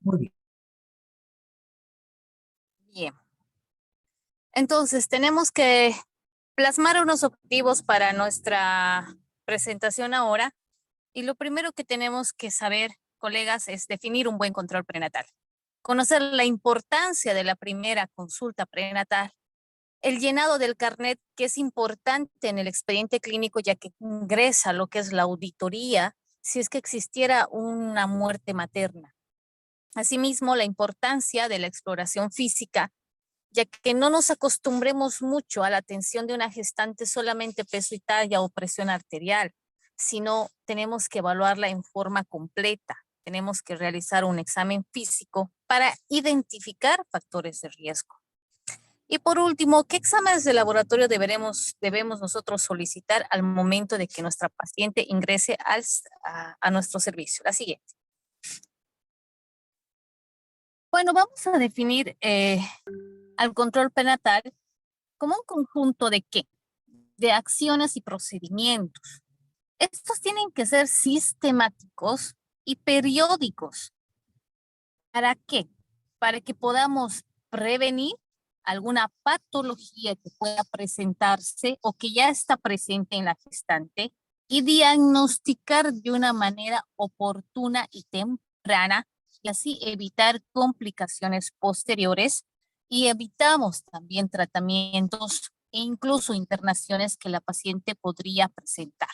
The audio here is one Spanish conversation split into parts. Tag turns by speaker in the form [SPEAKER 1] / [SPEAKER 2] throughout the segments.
[SPEAKER 1] Muy bien.
[SPEAKER 2] Bien. Entonces, tenemos que plasmar unos objetivos para nuestra presentación ahora. Y lo primero que tenemos que saber, colegas, es definir un buen control prenatal. Conocer la importancia de la primera consulta prenatal. El llenado del carnet, que es importante en el expediente clínico, ya que ingresa lo que es la auditoría si es que existiera una muerte materna. Asimismo, la importancia de la exploración física, ya que no nos acostumbremos mucho a la atención de una gestante solamente peso y talla o presión arterial, sino tenemos que evaluarla en forma completa. Tenemos que realizar un examen físico para identificar factores de riesgo. Y por último, ¿qué exámenes de laboratorio debemos nosotros solicitar al momento de que nuestra paciente ingrese a nuestro servicio? La siguiente. Bueno, vamos a definir al control prenatal como un conjunto de qué? De acciones y procedimientos. Estos tienen que ser sistemáticos y periódicos. ¿Para qué? Para que podamos prevenir alguna patología que pueda presentarse o que ya está presente en la gestante y diagnosticar de una manera oportuna y temprana y así evitar complicaciones posteriores y evitamos también tratamientos e incluso internaciones que la paciente podría presentar.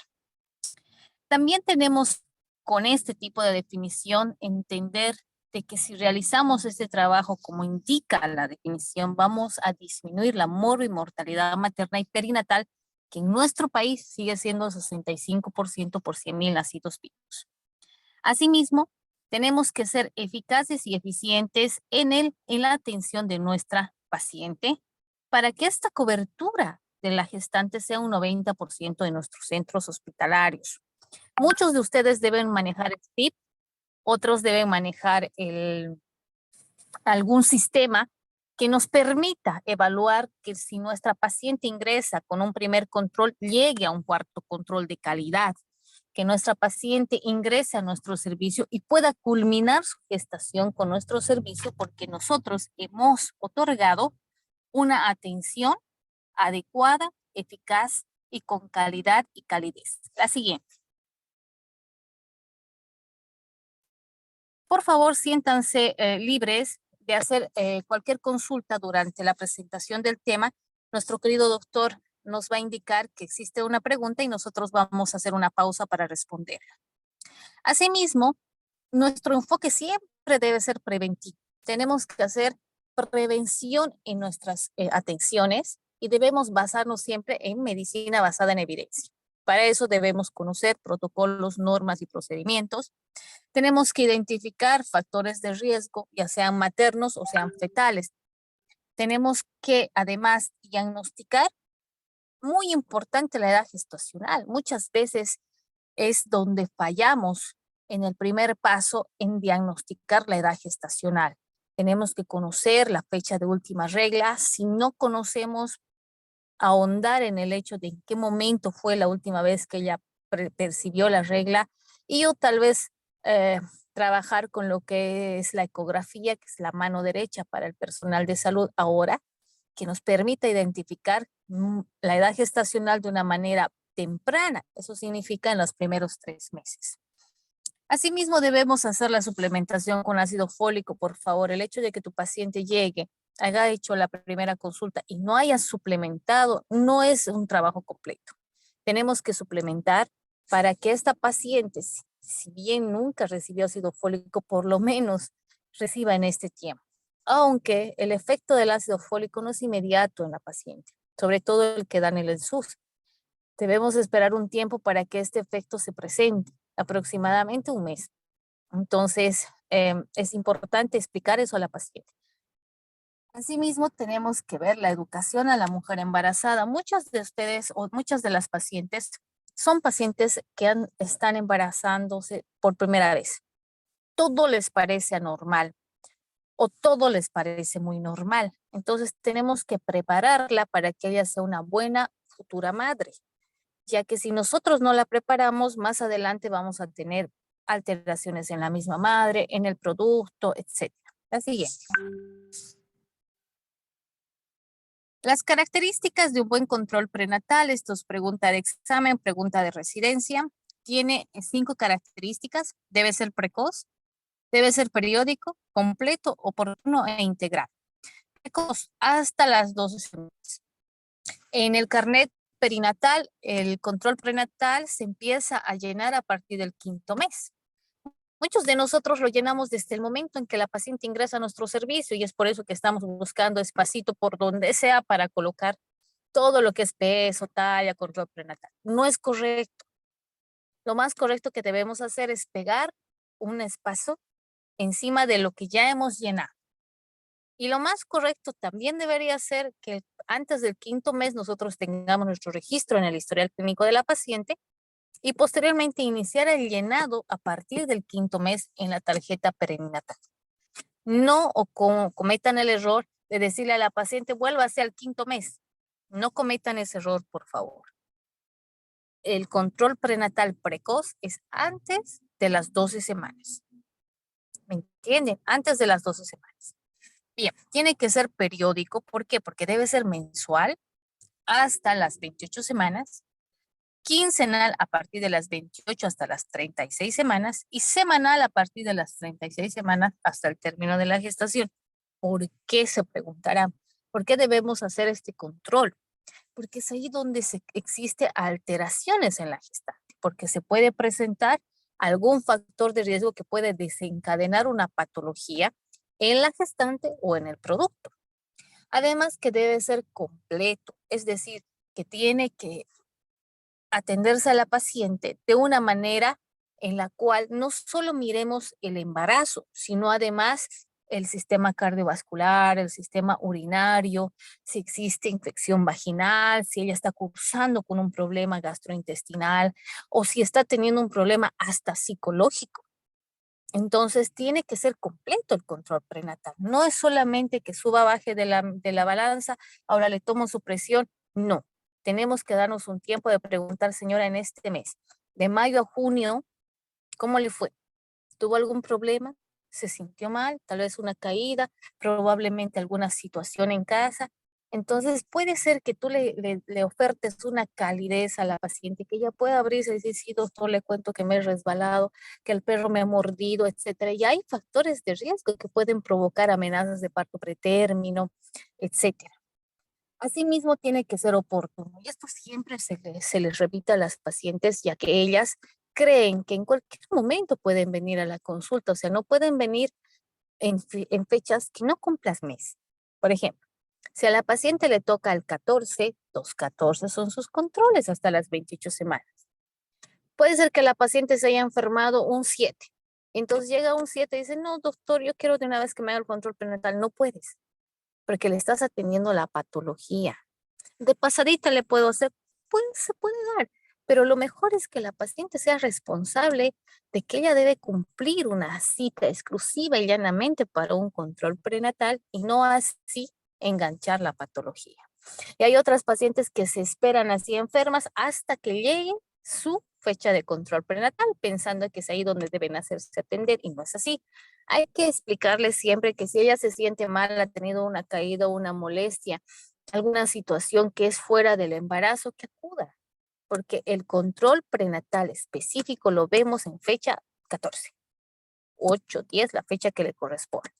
[SPEAKER 2] También tenemos con este tipo de definición entender de que si realizamos este trabajo como indica la definición, vamos a disminuir la mortalidad materna y perinatal, que en nuestro país sigue siendo 65% por 100.000 nacidos vivos. Asimismo, tenemos que ser eficaces y eficientes en la atención de nuestra paciente para que esta cobertura de la gestante sea un 90% de nuestros centros hospitalarios. Muchos de ustedes deben manejar STIP, otros deben manejar algún sistema que nos permita evaluar que si nuestra paciente ingresa con un primer control, llegue a un cuarto control de calidad, que nuestra paciente ingrese a nuestro servicio y pueda culminar su gestación con nuestro servicio porque nosotros hemos otorgado una atención adecuada, eficaz y con calidad y calidez. La siguiente. Por favor, siéntanse libres de hacer cualquier consulta durante la presentación del tema. Nuestro querido doctor nos va a indicar que existe una pregunta y nosotros vamos a hacer una pausa para responderla. Asimismo, nuestro enfoque siempre debe ser preventivo. Tenemos que hacer prevención en nuestras atenciones y debemos basarnos siempre en medicina basada en evidencia. Para eso debemos conocer protocolos, normas y procedimientos. Tenemos que identificar factores de riesgo, ya sean maternos o sean fetales. Tenemos que además diagnosticar, muy importante, la edad gestacional. Muchas veces es donde fallamos en el primer paso en diagnosticar la edad gestacional. Tenemos que conocer la fecha de última regla. Si no conocemos, ahondar en el hecho de en qué momento fue la última vez que ella percibió la regla y o tal vez eh, trabajar con lo que es la ecografía, que es la mano derecha para el personal de salud ahora, que nos permita identificar la edad gestacional de una manera temprana. Eso significa en los primeros 3 meses. Asimismo, debemos hacer la suplementación con ácido fólico, por favor. El hecho de que tu paciente llegue, haya hecho la primera consulta y no haya suplementado, no es un trabajo completo. Tenemos que suplementar para que esta paciente, si bien nunca recibió ácido fólico, por lo menos reciba en este tiempo. Aunque el efecto del ácido fólico no es inmediato en la paciente, sobre todo el que da en el ENSUS. Debemos esperar un tiempo para que este efecto se presente, aproximadamente un mes. Entonces, es importante explicar eso a la paciente. Asimismo, tenemos que ver la educación a la mujer embarazada. Muchas de ustedes o muchas de las pacientes son pacientes que están embarazándose por primera vez. Todo les parece anormal o todo les parece muy normal. Entonces, tenemos que prepararla para que ella sea una buena futura madre, ya que si nosotros no la preparamos, más adelante vamos a tener alteraciones en la misma madre, en el producto, etc. La siguiente. Las características de un buen control prenatal, esto es pregunta de examen, pregunta de residencia, tiene 5 características. Debe ser precoz, debe ser periódico, completo, oportuno e integral. Precoz, hasta las 12 semanas. En el carnet perinatal, el control prenatal se empieza a llenar a partir del 5º mes. Muchos de nosotros lo llenamos desde el momento en que la paciente ingresa a nuestro servicio y es por eso que estamos buscando espacito por donde sea para colocar todo lo que es peso, talla, control prenatal. No es correcto. Lo más correcto que debemos hacer es pegar un espacio encima de lo que ya hemos llenado. Y lo más correcto también debería ser que antes del 5º mes nosotros tengamos nuestro registro en el historial clínico de la paciente y posteriormente iniciar el llenado a partir del 5º mes en la tarjeta perinatal. No cometan el error de decirle a la paciente, vuélvase al 5º mes. No cometan ese error, por favor. El control prenatal precoz es antes de las 12 semanas. ¿Me entienden? Antes de las 12 semanas. Bien, tiene que ser periódico. ¿Por qué? Porque debe ser mensual hasta las 28 semanas, quincenal a partir de las 28 hasta las 36 semanas y semanal a partir de las 36 semanas hasta el término de la gestación. ¿Por qué? Se preguntarán. ¿Por qué debemos hacer este control? Porque es ahí donde existe alteraciones en la gestante, porque se puede presentar algún factor de riesgo que puede desencadenar una patología en la gestante o en el producto. Además que debe ser completo, es decir, que tiene que atenderse a la paciente de una manera en la cual no solo miremos el embarazo, sino además el sistema cardiovascular, el sistema urinario, si existe infección vaginal, si ella está cursando con un problema gastrointestinal o si está teniendo un problema hasta psicológico. Entonces tiene que ser completo el control prenatal. No es solamente que suba, baje de la balanza, ahora le tomo su presión. No, tenemos que darnos un tiempo de preguntar, señora, en este mes, de mayo a junio, ¿cómo le fue? ¿Tuvo algún problema? ¿Se sintió mal? Tal vez una caída, probablemente alguna situación en casa. Entonces puede ser que tú le ofertes una calidez a la paciente, que ella pueda abrirse y decir, sí, doctor, le cuento que me he resbalado, que el perro me ha mordido, etcétera. Y hay factores de riesgo que pueden provocar amenazas de parto pretérmino, etcétera. Asimismo, tiene que ser oportuno. Y esto siempre se les repite a las pacientes, ya que ellas creen que en cualquier momento pueden venir a la consulta. O sea, no pueden venir en fechas que no cumplas mes. Por ejemplo, si a la paciente le toca el 14, los 14 son sus controles hasta las 28 semanas. Puede ser que la paciente se haya enfermado un 7. Entonces llega un 7 y dice, no, doctor, yo quiero de una vez que me haga el control prenatal. No puedes, porque le estás atendiendo la patología. De pasadita le puedo hacer, pues se puede dar, pero lo mejor es que la paciente sea responsable de que ella debe cumplir una cita exclusiva y llanamente para un control prenatal y no así enganchar la patología. Y hay otras pacientes que se esperan así enfermas hasta que llegue su fecha de control prenatal, pensando que es ahí donde deben hacerse atender y no es así. Hay que explicarles siempre que si ella se siente mal, ha tenido una caída o una molestia, alguna situación que es fuera del embarazo, que acuda, porque el control prenatal específico lo vemos en fecha 14, 8, 10, la fecha que le corresponde.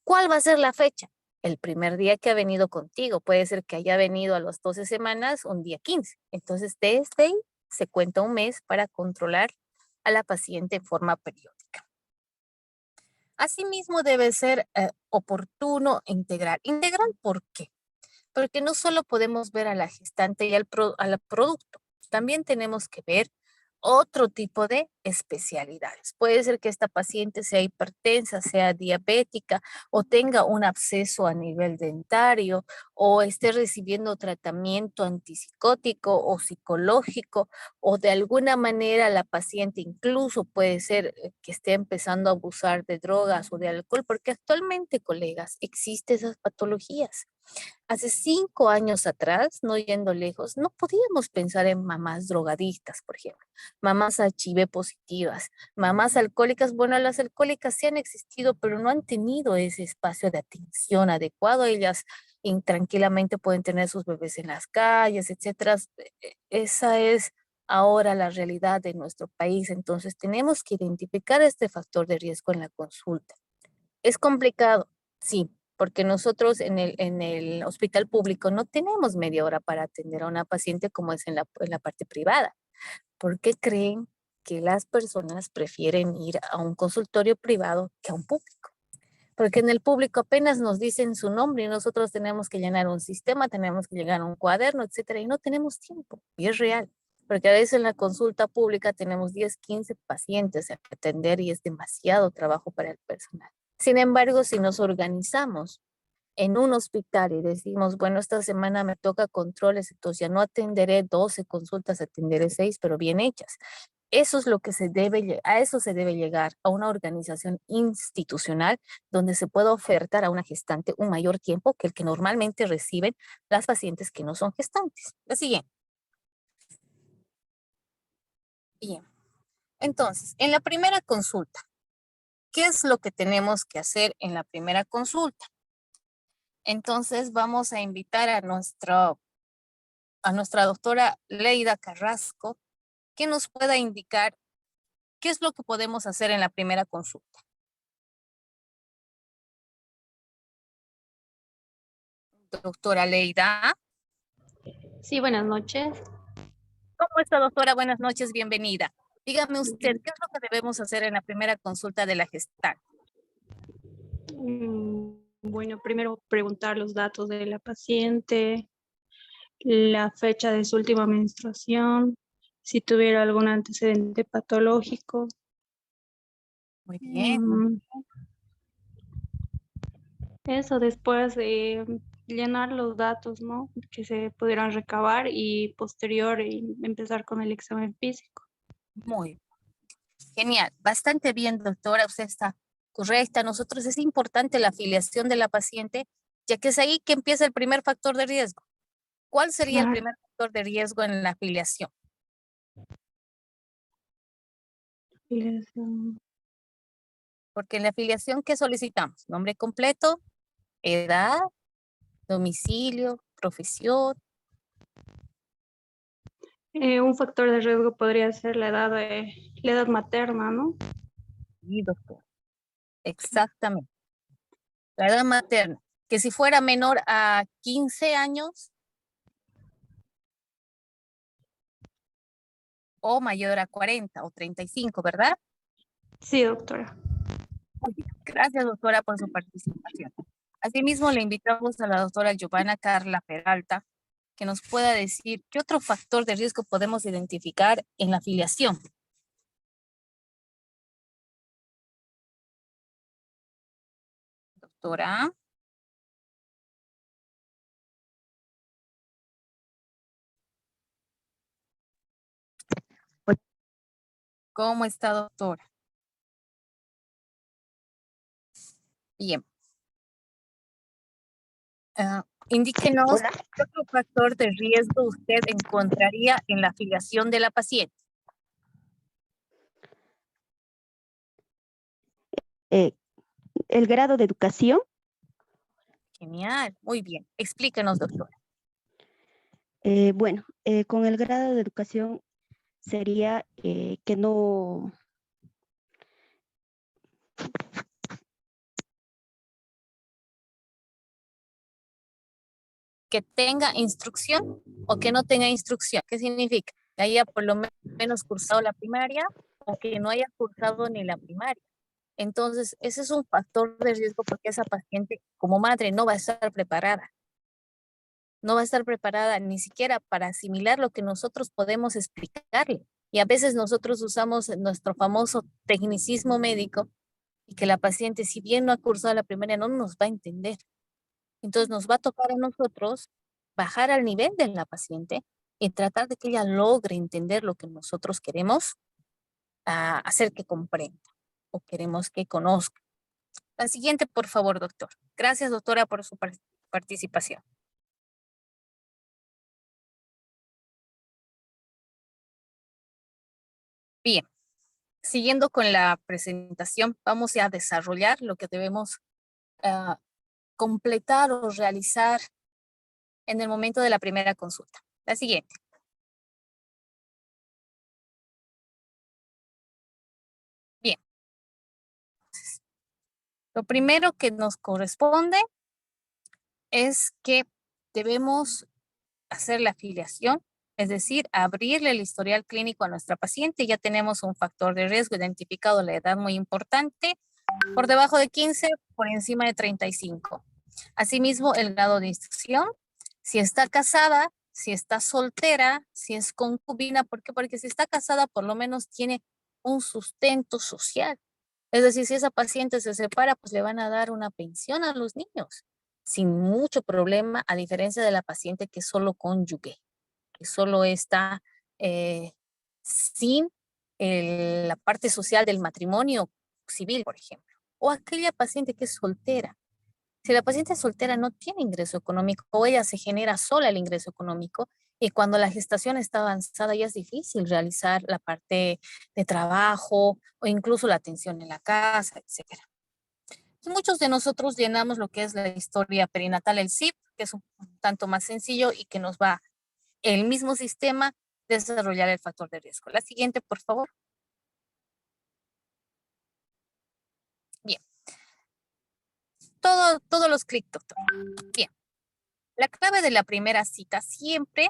[SPEAKER 2] ¿Cuál va a ser la fecha? El primer día que ha venido contigo. Puede ser que haya venido a las 12 semanas, un día 15. Entonces, desde ahí se cuenta un mes para controlar a la paciente en forma periódica. Asimismo, debe ser oportuno integrar. ¿Integral por qué? Porque no solo podemos ver a la gestante y al producto, también tenemos que ver otro tipo de especialidades. Puede ser que esta paciente sea hipertensa, sea diabética o tenga un absceso a nivel dentario o esté recibiendo tratamiento antipsicótico o psicológico o de alguna manera la paciente incluso puede ser que esté empezando a abusar de drogas o de alcohol, porque actualmente, colegas, existen esas patologías. Hace 5 años atrás, no yendo lejos, no podíamos pensar en mamás drogadictas, por ejemplo, mamás HIV positivas, mamás alcohólicas. Bueno, las alcohólicas sí han existido, pero no han tenido ese espacio de atención adecuado. Ellas tranquilamente pueden tener sus bebés en las calles, etcétera. Esa es ahora la realidad de nuestro país. Entonces, tenemos que identificar este factor de riesgo en la consulta. Es complicado, sí, porque nosotros en el hospital público no tenemos media hora para atender a una paciente como es en la parte privada. ¿Por qué creen que las personas prefieren ir a un consultorio privado que a un público? Porque en el público apenas nos dicen su nombre y nosotros tenemos que llenar un sistema, tenemos que llenar un cuaderno, etcétera, y no tenemos tiempo. Y es real. Porque a veces en la consulta pública tenemos 10, 15 pacientes a atender y es demasiado trabajo para el personal. Sin embargo, si nos organizamos en un hospital y decimos, bueno, esta semana me toca controles, entonces ya no atenderé 12 consultas, atenderé 6, pero bien hechas. Eso es lo que a eso se debe llegar, a una organización institucional donde se pueda ofertar a una gestante un mayor tiempo que el que normalmente reciben las pacientes que no son gestantes. La siguiente. Bien. Entonces, en la primera consulta, ¿qué es lo que tenemos que hacer en la primera consulta? Entonces vamos a invitar a nuestra doctora Leida Carrasco que nos pueda indicar qué es lo que podemos hacer en la primera consulta. Doctora Leida.
[SPEAKER 1] Sí, buenas noches.
[SPEAKER 2] ¿Cómo está, doctora? Buenas noches, bienvenida. Dígame usted, ¿qué es lo que debemos hacer en la primera consulta de la gestante?
[SPEAKER 1] Bueno, primero preguntar los datos de la paciente, la fecha de su última menstruación, si tuviera algún antecedente patológico.
[SPEAKER 2] Muy bien.
[SPEAKER 1] Eso después de llenar los datos, ¿no? Que se pudieran recabar y posterior empezar con el examen físico.
[SPEAKER 2] Muy genial. Bastante bien, doctora. Usted está correcta. Nosotros es importante la afiliación de la paciente, ya que es ahí que empieza el primer factor de riesgo. ¿Cuál sería el
[SPEAKER 1] Claro.
[SPEAKER 2] primer factor de riesgo en la afiliación? Porque en la afiliación, ¿qué solicitamos? Nombre completo, edad, domicilio, profesión.
[SPEAKER 1] Un factor de riesgo podría ser la edad materna, ¿no?
[SPEAKER 2] Sí, doctor. Exactamente. La edad materna. Que si fuera menor a 15 años o mayor a 40 o 35, ¿verdad?
[SPEAKER 1] Sí, doctora.
[SPEAKER 2] Muy bien. Gracias, doctora, por su participación. Asimismo, le invitamos a la doctora Giovanna Carla Peralta que nos pueda decir qué otro factor de riesgo podemos identificar en la afiliación. Doctora. ¿Cómo está, doctora? Bien. Indíquenos
[SPEAKER 3] Hola.
[SPEAKER 2] qué otro factor de riesgo usted encontraría en la afiliación de la paciente.
[SPEAKER 3] El grado de educación,
[SPEAKER 2] Genial, muy bien. Explíquenos, doctora.
[SPEAKER 3] bueno, con el grado de educación sería que no,
[SPEAKER 2] Que tenga instrucción o que no tenga instrucción. ¿Qué significa? Que haya por lo menos cursado la primaria o que no haya cursado ni la primaria. Entonces, ese es un factor de riesgo porque esa paciente como madre no va a estar preparada. No va a estar preparada ni siquiera para asimilar lo que nosotros podemos explicarle. Y a veces nosotros usamos nuestro famoso tecnicismo médico y que la paciente, si bien no ha cursado la primaria, no nos va a entender. Entonces nos va a tocar a nosotros bajar al nivel de la paciente y tratar de que ella logre entender lo que nosotros queremos hacer que comprenda o queremos que conozca. La siguiente, por favor, doctor. Gracias, doctora, por su participación. Bien, siguiendo con la presentación, vamos a desarrollar lo que debemos completar o realizar en el momento de la primera consulta. La siguiente. Bien. Lo primero que nos corresponde es que debemos hacer la afiliación, es decir, abrirle el historial clínico a nuestra paciente. Ya tenemos un factor de riesgo identificado, la edad muy importante, por debajo de 15, por encima de 35. Asimismo, el grado de instrucción, si está casada, si está soltera, si es concubina. ¿Por qué? Porque si está casada, por lo menos tiene un sustento social. Es decir, si esa paciente se separa, pues le van a dar una pensión a los niños sin mucho problema, a diferencia de la paciente que es solo cónyuge, que solo está sin la parte social del matrimonio civil, por ejemplo. O aquella paciente que es soltera. Si la paciente es soltera no tiene ingreso económico o ella se genera sola el ingreso económico y cuando la gestación está avanzada ya es difícil realizar la parte de trabajo o incluso la atención en la casa, etc. Y muchos de nosotros llenamos lo que es la historia perinatal, el SIP, que es un tanto más sencillo y que nos va el mismo sistema desarrollar el factor de riesgo. La siguiente, por favor. Bien. Todos los clics, doctor. Bien. La clave de la primera cita siempre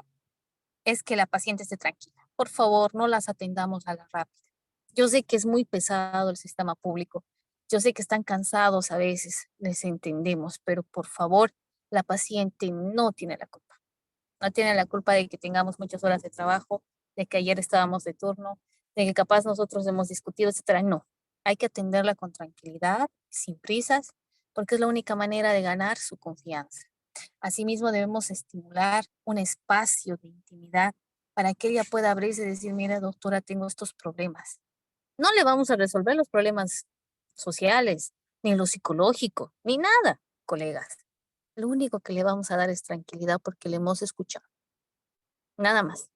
[SPEAKER 2] es que la paciente esté tranquila. Por favor, no las atendamos a la rápida. Yo sé que es muy pesado el sistema público. Yo sé que están cansados a veces, les entendemos, pero por favor, la paciente no tiene la culpa. No tiene la culpa de que tengamos muchas horas de trabajo, de que ayer estábamos de turno, de que capaz nosotros hemos discutido, etcétera. No, hay que atenderla con tranquilidad, sin prisas, porque es la única manera de ganar su confianza. Asimismo, debemos estimular un espacio de intimidad para que ella pueda abrirse y decir, mira, doctora, tengo estos problemas. No le vamos a resolver los problemas sociales, ni los psicológicos, ni nada, colegas. Lo único que le vamos a dar es tranquilidad porque le hemos escuchado. Nada más.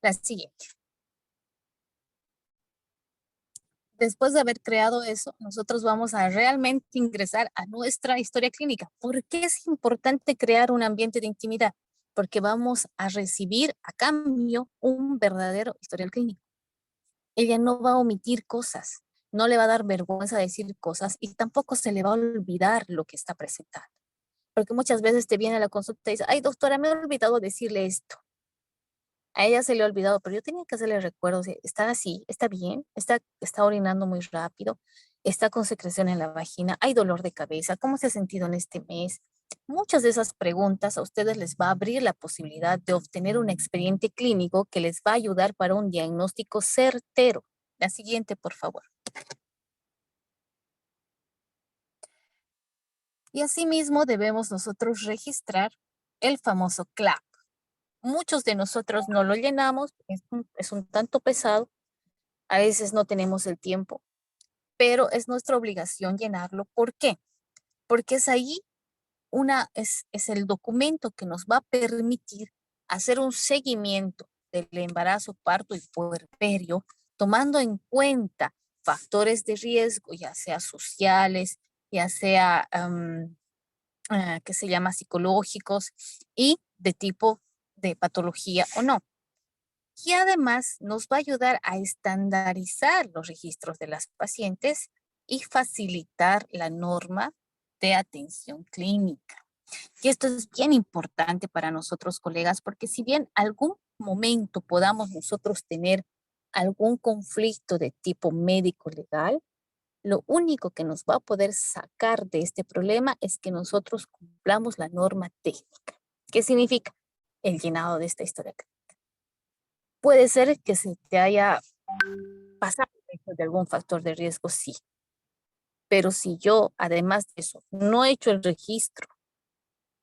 [SPEAKER 2] La siguiente. Después de haber creado eso, nosotros vamos a realmente ingresar a nuestra historia clínica. ¿Por qué es importante crear un ambiente de intimidad? Porque vamos a recibir a cambio un verdadero historial clínico. Ella no va a omitir cosas, no le va a dar vergüenza decir cosas y tampoco se le va a olvidar lo que está presentando. Porque muchas veces te viene a la consulta y dice, ay doctora, me he olvidado decirle esto. A ella se le ha olvidado, pero yo tenía que hacerle recuerdos. Está así, está bien, está orinando muy rápido, está con secreción en la vagina, hay dolor de cabeza, ¿cómo se ha sentido en este mes? Muchas de esas preguntas a ustedes les va a abrir la posibilidad de obtener un expediente clínico que les va a ayudar para un diagnóstico certero. La siguiente, por favor. Y asimismo debemos nosotros registrar el famoso CLAP. Muchos de nosotros no lo llenamos, es un tanto pesado, a veces no tenemos el tiempo, pero es nuestra obligación llenarlo. ¿Por qué? Porque es ahí es el documento que nos va a permitir hacer un seguimiento del embarazo, parto y puerperio, tomando en cuenta factores de riesgo, ya sea sociales, ya sea, que se llama psicológicos y de tipo de patología o no. Y además nos va a ayudar a estandarizar los registros de las pacientes y facilitar la norma de atención clínica. Y esto es bien importante para nosotros, colegas, porque si bien algún momento podamos nosotros tener algún conflicto de tipo médico-legal, lo único que nos va a poder sacar de este problema es que nosotros cumplamos la norma técnica. ¿Qué significa? El llenado de esta historia clínica. Puede ser que se te haya pasado de algún factor de riesgo, sí. Pero si yo, además de eso, no he hecho el registro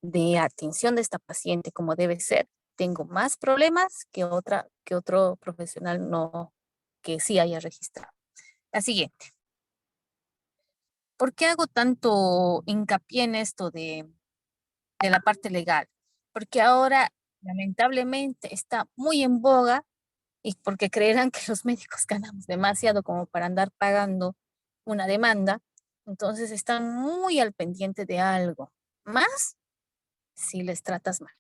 [SPEAKER 2] de atención de esta paciente como debe ser, tengo más problemas que otro profesional no, que sí haya registrado. La siguiente. ¿Por qué hago tanto hincapié en esto de de la parte legal, porque ahora lamentablemente está muy en boga y porque creerán que los médicos ganamos demasiado como para andar pagando una demanda, entonces están muy al pendiente de algo, más si les tratas mal,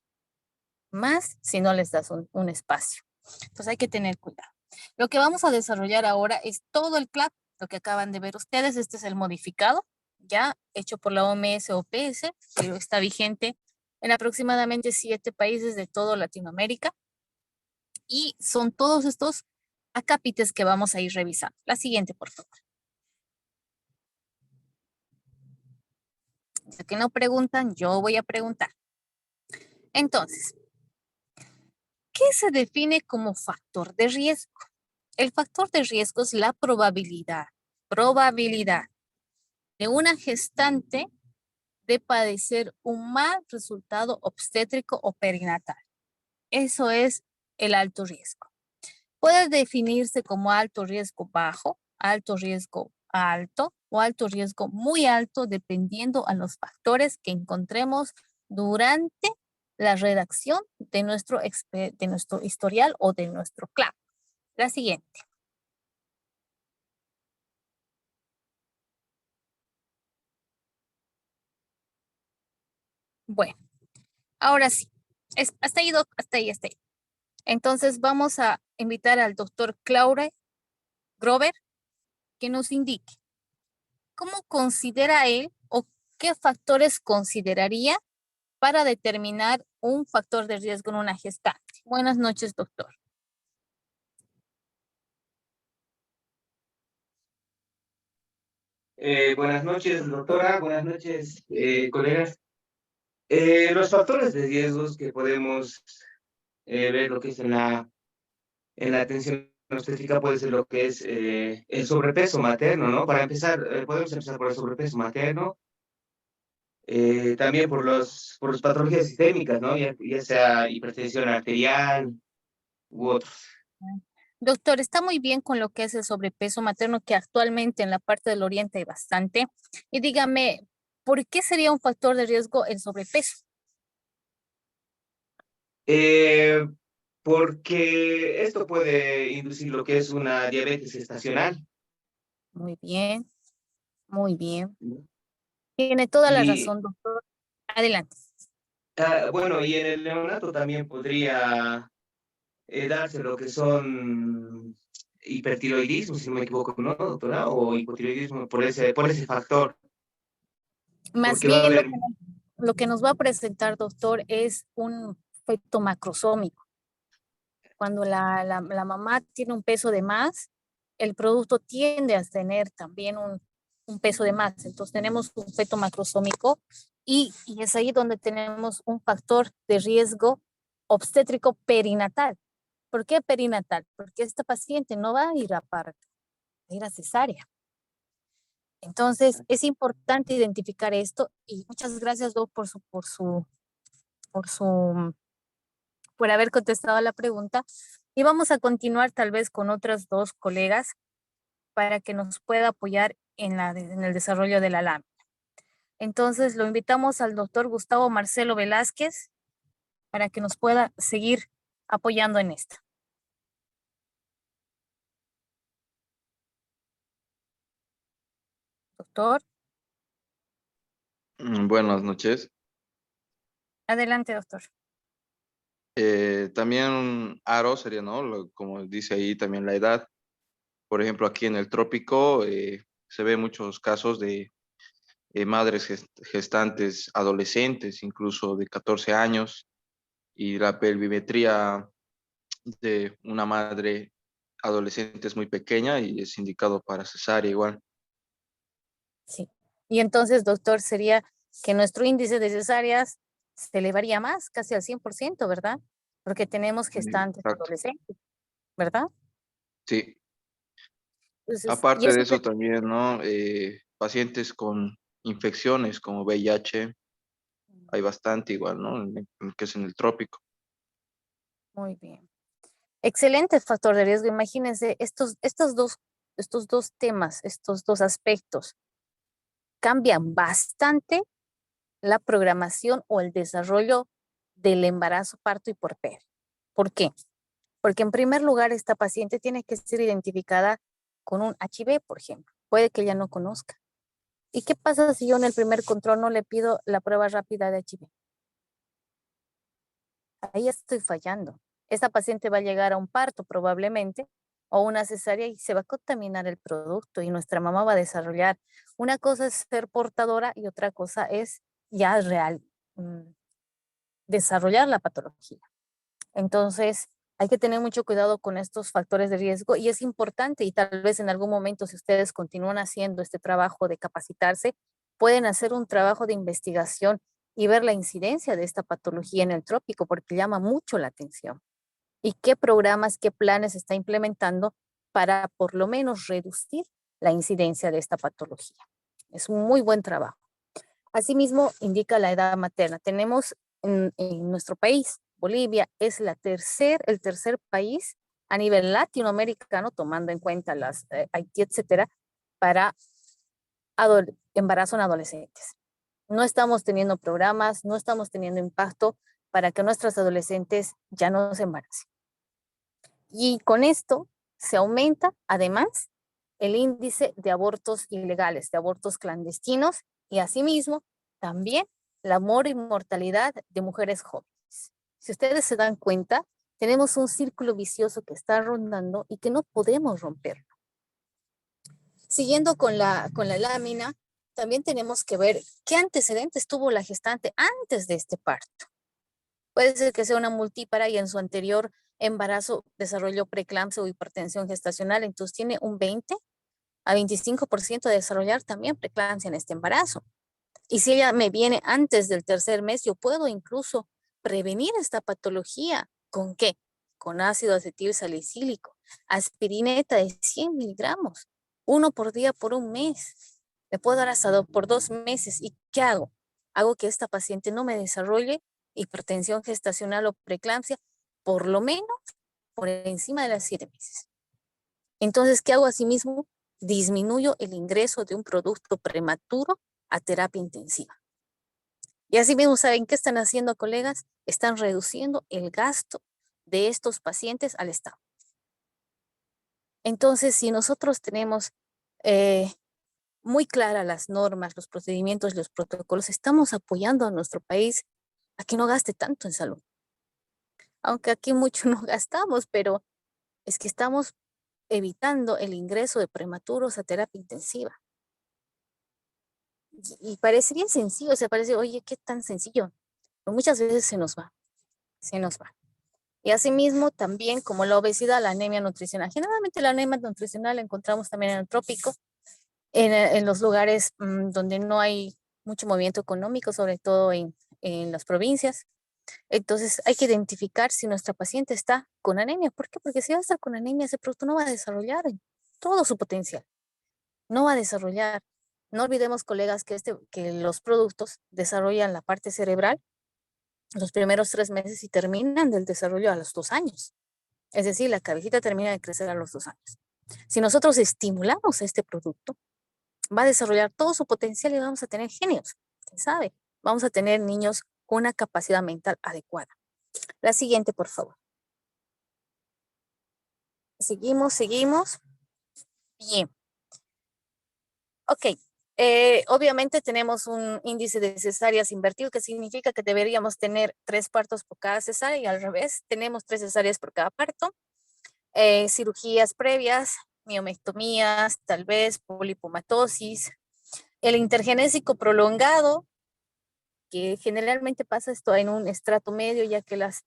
[SPEAKER 2] más si no les das un espacio. Entonces hay que tener cuidado. Lo que vamos a desarrollar ahora es todo el CLAP, lo que acaban de ver ustedes. Este es el modificado, ya hecho por la OMS o PS, que está vigente en aproximadamente 7 países de toda Latinoamérica. Y son todos estos acápites que vamos a ir revisando. La siguiente, por favor. Ya que no preguntan, yo voy a preguntar. Entonces, ¿qué se define como factor de riesgo? El factor de riesgo es la probabilidad de una gestante de padecer un mal resultado obstétrico o perinatal. Eso es el alto riesgo. Puede definirse como alto riesgo bajo, alto riesgo alto o alto riesgo muy alto, dependiendo a los factores que encontremos durante la redacción de nuestro historial o de nuestro CLAP. La siguiente. Bueno, ahora sí. Hasta ahí, Doc, hasta ahí. Entonces vamos a invitar al doctor Claure Grover que nos indique cómo considera él o qué factores consideraría para determinar un factor de riesgo en una gestante. Buenas noches, doctor.
[SPEAKER 4] Buenas noches, doctora. Buenas noches, colegas. Los factores de riesgos que podemos ver lo que es en la atención obstétrica puede ser lo que es el sobrepeso materno, ¿no? Para empezar, podemos empezar por el sobrepeso materno, también por las patologías sistémicas, ¿no? Ya sea hipertensión arterial u otros.
[SPEAKER 2] Doctor, está muy bien con lo que es el sobrepeso materno, que actualmente en la parte del oriente hay bastante. Y dígame, ¿por qué sería un factor de riesgo el sobrepeso?
[SPEAKER 4] Porque esto puede inducir lo que es una diabetes gestacional.
[SPEAKER 2] Muy bien, muy bien. Tiene toda la
[SPEAKER 4] Y
[SPEAKER 2] razón, doctor. Adelante.
[SPEAKER 4] bueno, y en el neonato también podría darse lo que son hipertiroidismo, si no me equivoco, ¿no, doctora? O hipotiroidismo por ese factor.
[SPEAKER 2] Más
[SPEAKER 4] Porque va a
[SPEAKER 2] bien
[SPEAKER 4] haber...
[SPEAKER 2] lo que nos va a presentar, doctor, es un efecto macrosómico. Cuando la mamá tiene un peso de más, el producto tiende a tener también un peso de más. Entonces tenemos un feto macrosómico y es ahí donde tenemos un factor de riesgo obstétrico perinatal. ¿Por qué perinatal? Porque esta paciente no va a ir a parto, va a ir a cesárea. Entonces es importante identificar esto y muchas gracias, Doc, por haber contestado a la pregunta. Y vamos a continuar tal vez con otras dos colegas para que nos pueda apoyar en el desarrollo de la lámina. Entonces lo invitamos al doctor Gustavo Marcelo Velázquez para que nos pueda seguir apoyando en esta. Doctor,
[SPEAKER 5] Buenas noches.
[SPEAKER 2] adelante, doctor.
[SPEAKER 5] También un aro sería, ¿no? Como dice ahí, también la edad. Por ejemplo, aquí en el trópico se ve muchos casos de madres gestantes adolescentes, incluso de 14 años, y la pelvimetría de una madre adolescente es muy pequeña y es indicado para cesárea igual.
[SPEAKER 2] Sí. Y entonces, doctor, sería que nuestro índice de cesáreas se elevaría más, casi al 100%, ¿verdad? Porque tenemos gestantes
[SPEAKER 5] Exacto.
[SPEAKER 2] adolescentes, ¿verdad?
[SPEAKER 5] Sí.
[SPEAKER 2] Entonces, y
[SPEAKER 5] Aparte de
[SPEAKER 2] eso
[SPEAKER 5] eso también, ¿no? Pacientes con infecciones como VIH, hay bastante igual, ¿no? Que es en el trópico.
[SPEAKER 2] muy bien. Excelente factor de riesgo. Imagínense estos dos temas, estos dos aspectos cambian bastante la programación o el desarrollo del embarazo, parto y puerperio. ¿Por qué? Porque en primer lugar esta paciente tiene que ser identificada con un HIV, por ejemplo. Puede que ella no conozca. ¿Y qué pasa si yo en el primer control no le pido la prueba rápida de HIV? Ahí estoy fallando. Esta paciente va a llegar a un parto probablemente o una cesárea y se va a contaminar el producto y nuestra mamá va a desarrollar. Una cosa es ser portadora y otra cosa es ya real desarrollar la patología. Entonces, hay que tener mucho cuidado con estos factores de riesgo y es importante y tal vez en algún momento si ustedes continúan haciendo este trabajo de capacitarse, pueden hacer un trabajo de investigación y ver la incidencia de esta patología en el trópico porque llama mucho la atención. Y qué programas, qué planes está implementando para por lo menos reducir la incidencia de esta patología. Es un muy buen trabajo. Asimismo, indica la edad materna. Tenemos en nuestro país, Bolivia, es el tercer país a nivel latinoamericano, tomando en cuenta las Haití, etcétera, para embarazo en adolescentes. No estamos teniendo programas, no estamos teniendo impacto para que nuestros adolescentes ya no se embaracen. Y con esto se aumenta, además, el índice de abortos ilegales, de abortos clandestinos y asimismo también la mortalidad de mujeres jóvenes. Si ustedes se dan cuenta, tenemos un círculo vicioso que está rondando y que no podemos romperlo. Siguiendo con la lámina, también tenemos que ver qué antecedentes tuvo la gestante antes de este parto. Puede ser que sea una multípara y en su anterior embarazo desarrolló preeclampsia o hipertensión gestacional, entonces tiene un 20 a 25% de desarrollar también preeclampsia en este embarazo. Y si ella me viene antes del tercer mes, yo puedo incluso prevenir esta patología. ¿Con qué? Con ácido acetil salicílico, aspirineta de 100 miligramos, 1 por día por un mes. Le puedo dar hasta por 2 meses. ¿Y qué hago? Hago que esta paciente no me desarrolle hipertensión gestacional o preeclampsia, por lo menos por encima de las 7 meses. Entonces, ¿qué hago asimismo? Disminuyo el ingreso de un producto prematuro a terapia intensiva. Y asimismo, ¿saben qué están haciendo, colegas? Están reduciendo el gasto de estos pacientes al Estado. Entonces, si nosotros tenemos muy claras las normas, los procedimientos, los protocolos, estamos apoyando a nuestro país a que no gaste tanto en salud. Aunque aquí mucho no gastamos, pero es que estamos evitando el ingreso de prematuros a terapia intensiva. Y parece bien sencillo, o sea, parece, oye, qué tan sencillo. Pero muchas veces se nos va. Y asimismo, también como la obesidad, la anemia nutricional. Generalmente la anemia nutricional la encontramos también en el trópico, en los lugares donde no hay mucho movimiento económico, sobre todo en las provincias. Entonces hay que identificar si nuestra paciente está con anemia. ¿Por qué? Porque si va a estar con anemia, ese producto no va a desarrollar todo su potencial. No va a desarrollar. No olvidemos, colegas, que los productos desarrollan la parte cerebral los primeros 3 meses y terminan del desarrollo a los 2 años. Es decir, la cabecita termina de crecer a los 2 años. Si nosotros estimulamos este producto, va a desarrollar todo su potencial y vamos a tener genios. ¿Quién sabe? Vamos a tener niños con una capacidad mental adecuada. La siguiente, por favor. Seguimos. Bien. Ok. Obviamente tenemos un índice de cesáreas invertido, que significa que deberíamos tener 3 partos por cada cesárea y al revés, tenemos 3 cesáreas por cada parto. Cirugías previas, miomectomías, tal vez polipomatosis. El intergenésico prolongado, que generalmente pasa esto en un estrato medio, ya que las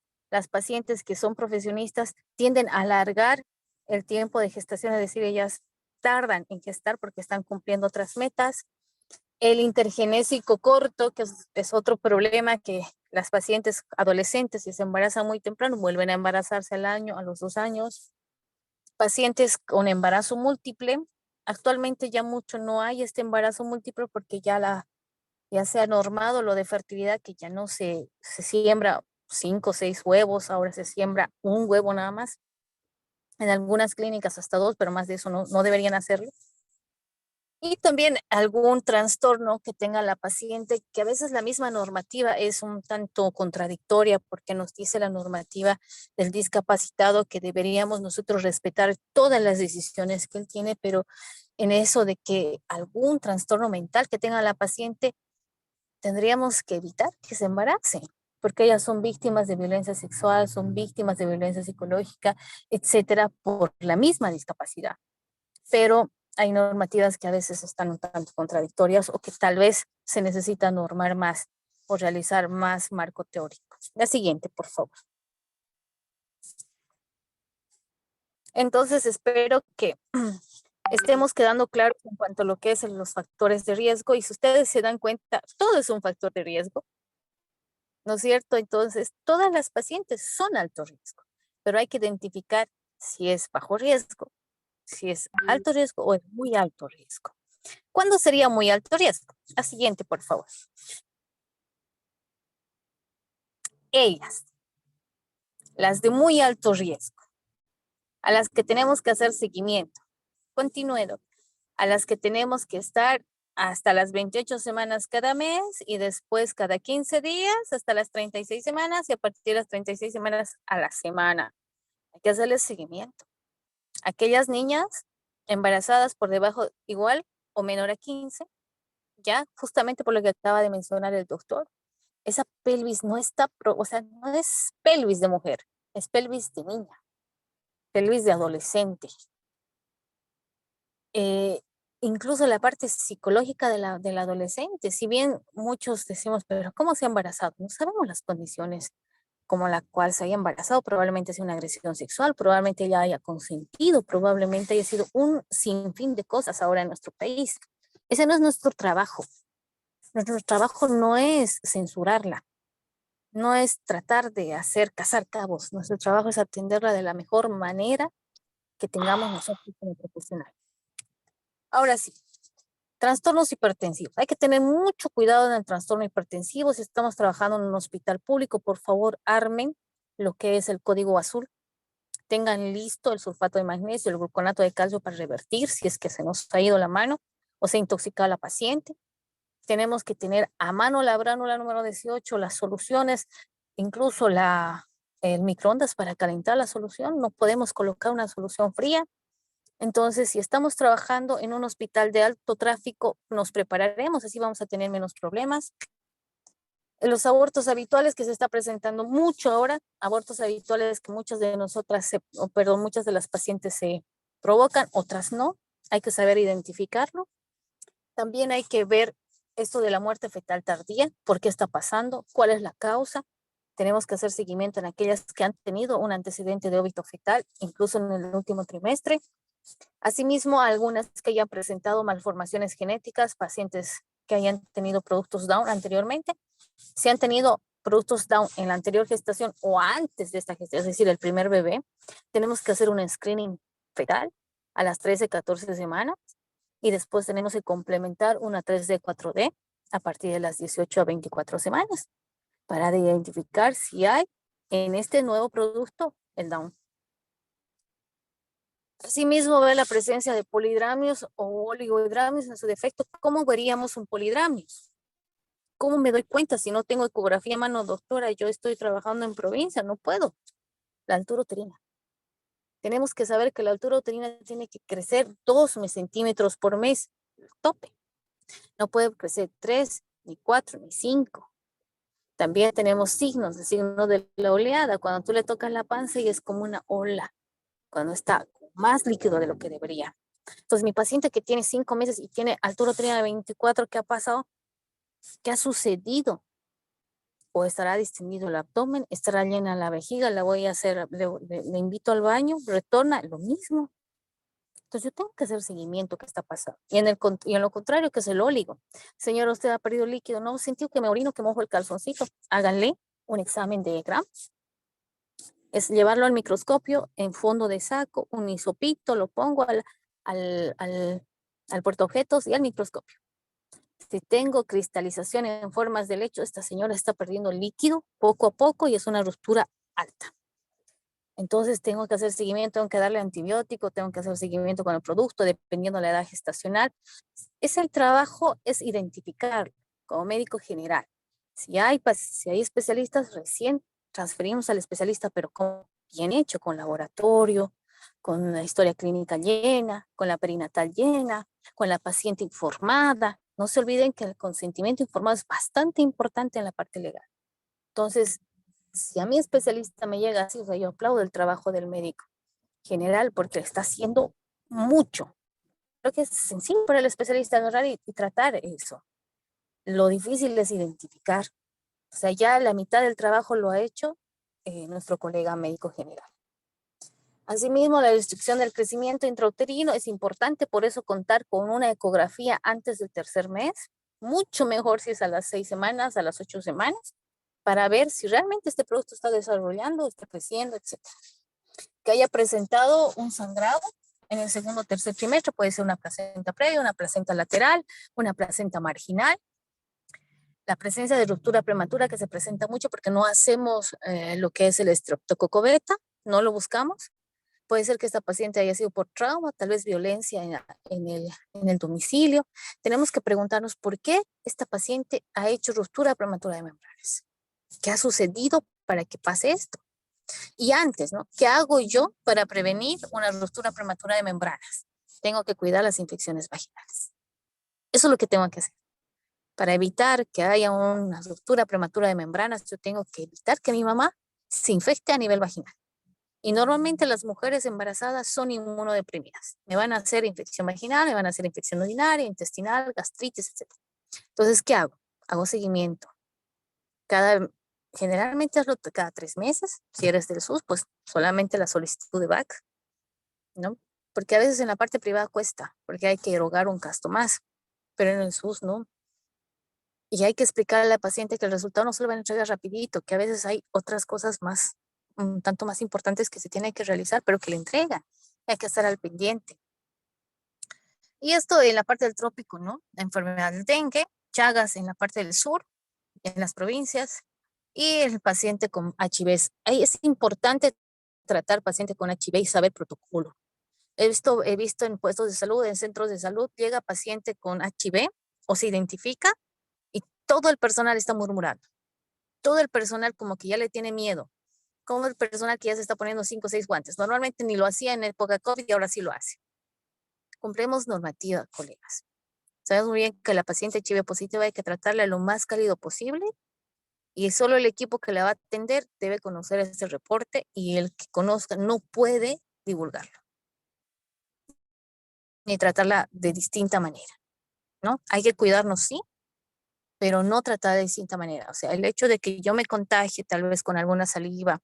[SPEAKER 2] pacientes que son profesionistas tienden a alargar el tiempo de gestación, es decir, ellas tardan en gestar porque están cumpliendo otras metas. El intergenésico corto, que es otro problema, que las pacientes adolescentes, si se embarazan muy temprano, vuelven a embarazarse al año, a los 2 años. Pacientes con embarazo múltiple, actualmente ya mucho no hay este embarazo múltiple porque ya se ha normado lo de fertilidad, que ya no se siembra 5 o 6 huevos, ahora se siembra 1 huevo nada más. En algunas clínicas hasta 2, pero más de eso no deberían hacerlo. Y también algún trastorno que tenga la paciente, que a veces la misma normativa es un tanto contradictoria porque nos dice la normativa del discapacitado que deberíamos nosotros respetar todas las decisiones que él tiene, pero en eso de que algún trastorno mental que tenga la paciente, tendríamos que evitar que se embarace, porque ellas son víctimas de violencia sexual, son víctimas de violencia psicológica, etcétera, por la misma discapacidad. Pero hay normativas que a veces están un tanto contradictorias o que tal vez se necesita normar más o realizar más marco teórico. La siguiente, por favor. Entonces, espero que estemos quedando claros en cuanto a lo que es los factores de riesgo, y si ustedes se dan cuenta, todo es un factor de riesgo, ¿no es cierto? Entonces, todas las pacientes son alto riesgo, pero hay que identificar si es bajo riesgo, si es alto riesgo o es muy alto riesgo. ¿Cuándo sería muy alto riesgo? La siguiente, por favor. Ellas, las de muy alto riesgo, a las que tenemos que hacer seguimiento continuado, a las que tenemos que estar hasta las 28 semanas cada mes y después cada 15 días hasta las 36 semanas y a partir de las 36 semanas a la semana. Hay que hacerles seguimiento. Aquellas niñas embarazadas por debajo igual o menor a 15, ya justamente por lo que acaba de mencionar el doctor, esa pelvis no está, o sea, no es pelvis de mujer, es pelvis de niña, pelvis de adolescente. Incluso la parte psicológica del adolescente, si bien muchos decimos, pero ¿cómo se ha embarazado? No sabemos las condiciones como la cual se haya embarazado, probablemente sea una agresión sexual, probablemente ella haya consentido, probablemente haya sido un sinfín de cosas ahora en nuestro país. Ese no es nuestro trabajo. Nuestro trabajo no es censurarla, no es tratar de hacer cazar cabos. Nuestro trabajo es atenderla de la mejor manera que tengamos nosotros como profesionales. Ahora sí, trastornos hipertensivos. Hay que tener mucho cuidado en el trastorno hipertensivo. Si estamos trabajando en un hospital público, por favor, armen lo que es el código azul. Tengan listo el sulfato de magnesio, el gluconato de calcio para revertir si es que se nos ha ido la mano o se ha intoxicado la paciente. Tenemos que tener a mano la bránula número 18, las soluciones, incluso el microondas para calentar la solución. No podemos colocar una solución fría. Entonces, si estamos trabajando en un hospital de alto tráfico, nos prepararemos, así vamos a tener menos problemas. Los abortos habituales que se está presentando mucho ahora, abortos habituales que muchas de nosotras, muchas de las pacientes se provocan, otras no. Hay que saber identificarlo. También hay que ver esto de la muerte fetal tardía, por qué está pasando, cuál es la causa. Tenemos que hacer seguimiento en aquellas que han tenido un antecedente de óbito fetal, incluso en el último trimestre. Asimismo, algunas que hayan presentado malformaciones genéticas, pacientes que hayan tenido productos Down anteriormente. Si han tenido productos Down en la anterior gestación o antes de esta gestación, es decir, el primer bebé, tenemos que hacer un screening fetal a las 13, 14 semanas y después tenemos que complementar una 3D, 4D a partir de las 18 a 24 semanas para identificar si hay en este nuevo producto el Down. Asimismo, ver la presencia de polidramios o oligohidramios en su defecto. ¿Cómo veríamos un polidramios? ¿Cómo me doy cuenta si no tengo ecografía a mano, doctora? Yo estoy trabajando en provincia, no puedo. La altura uterina. Tenemos que saber que la altura uterina tiene que crecer 2 centímetros por mes, tope. No puede crecer 3, ni 4, ni 5. También tenemos signos, el signo de la oleada. Cuando tú le tocas la panza y es como una ola, cuando está más líquido de lo que debería. Entonces, mi paciente que tiene 5 meses y tiene altura uterina de 24, ¿qué ha pasado? ¿Qué ha sucedido? O estará distendido el abdomen, estará llena la vejiga, la voy a hacer, le invito al baño, retorna, lo mismo. Entonces, yo tengo que hacer seguimiento, ¿qué está pasando? Y en lo contrario, que es el óligo. Señora, usted ha perdido líquido, no sentido que me orino, que mojo el calzoncito. Háganle un examen de Gram. Es llevarlo al microscopio en fondo de saco, un hisopito, lo pongo al portaobjetos y al microscopio. Si tengo cristalización en formas de lecho, esta señora está perdiendo líquido poco a poco y es una ruptura alta. Entonces tengo que hacer seguimiento, tengo que darle antibiótico, tengo que hacer seguimiento con el producto, dependiendo de la edad gestacional. El trabajo es identificar como médico general. Si hay especialistas, recién transferimos al especialista, pero bien hecho, con laboratorio, con una historia clínica llena, con la perinatal llena, con la paciente informada. No se olviden que el consentimiento informado es bastante importante en la parte legal. Entonces, si a mi especialista me llega así, o sea, yo aplaudo el trabajo del médico general porque está haciendo mucho. Creo que es sencillo para el especialista agarrar y tratar eso. Lo difícil es identificar. O sea, ya la mitad del trabajo lo ha hecho nuestro colega médico general. Asimismo, la restricción del crecimiento intrauterino es importante, por eso contar con una ecografía antes del tercer mes, mucho mejor si es a las 6 semanas, a las 8 semanas, para ver si realmente este producto está desarrollando, está creciendo, etc. Que haya presentado un sangrado en el segundo o tercer trimestre, puede ser una placenta previa, una placenta lateral, una placenta marginal. La presencia de ruptura prematura que se presenta mucho porque no hacemos lo que es el estreptococo beta, no lo buscamos. Puede ser que esta paciente haya sido por trauma, tal vez violencia en el domicilio. Tenemos que preguntarnos por qué esta paciente ha hecho ruptura prematura de membranas. ¿Qué ha sucedido para que pase esto? Y antes, ¿no? ¿Qué hago yo para prevenir una ruptura prematura de membranas? Tengo que cuidar las infecciones vaginales. Eso es lo que tengo que hacer. Para evitar que haya una ruptura prematura de membranas, yo tengo que evitar que mi mamá se infecte a nivel vaginal. Y normalmente las mujeres embarazadas son inmunodeprimidas. Me van a hacer infección vaginal, me van a hacer infección urinaria, intestinal, gastritis, etc. Entonces, ¿qué hago? Hago seguimiento. Generalmente hazlo cada 3 meses. Si eres del SUS, pues solamente la solicitud de VAC, ¿no? Porque a veces en la parte privada cuesta, porque hay que erogar un gasto más, pero en el SUS no. Y hay que explicarle a la paciente que el resultado no se lo van a entregar rapidito, que a veces hay otras cosas más, un tanto más importantes que se tienen que realizar, pero que le entregan. Hay que estar al pendiente. Y esto en la parte del trópico, ¿no? La enfermedad del dengue, Chagas en la parte del sur, en las provincias, y el paciente con HIV. Ahí es importante tratar paciente con HIV y saber protocolo. He visto en puestos de salud, en centros de salud, llega paciente con HIV o se identifica y todo el personal está murmurando. Todo el personal como que ya le tiene miedo. Como el personal que ya se está poniendo 5 o 6 guantes. Normalmente ni lo hacía en época COVID y ahora sí lo hace. Cumplemos normativa, colegas. Sabemos muy bien que la paciente HIV positiva hay que tratarla lo más cálido posible y solo el equipo que la va a atender debe conocer ese reporte y el que conozca no puede divulgarlo ni tratarla de distinta manera, ¿no? Hay que cuidarnos, sí, pero no tratar de distinta manera. O sea, el hecho de que yo me contagie tal vez con alguna saliva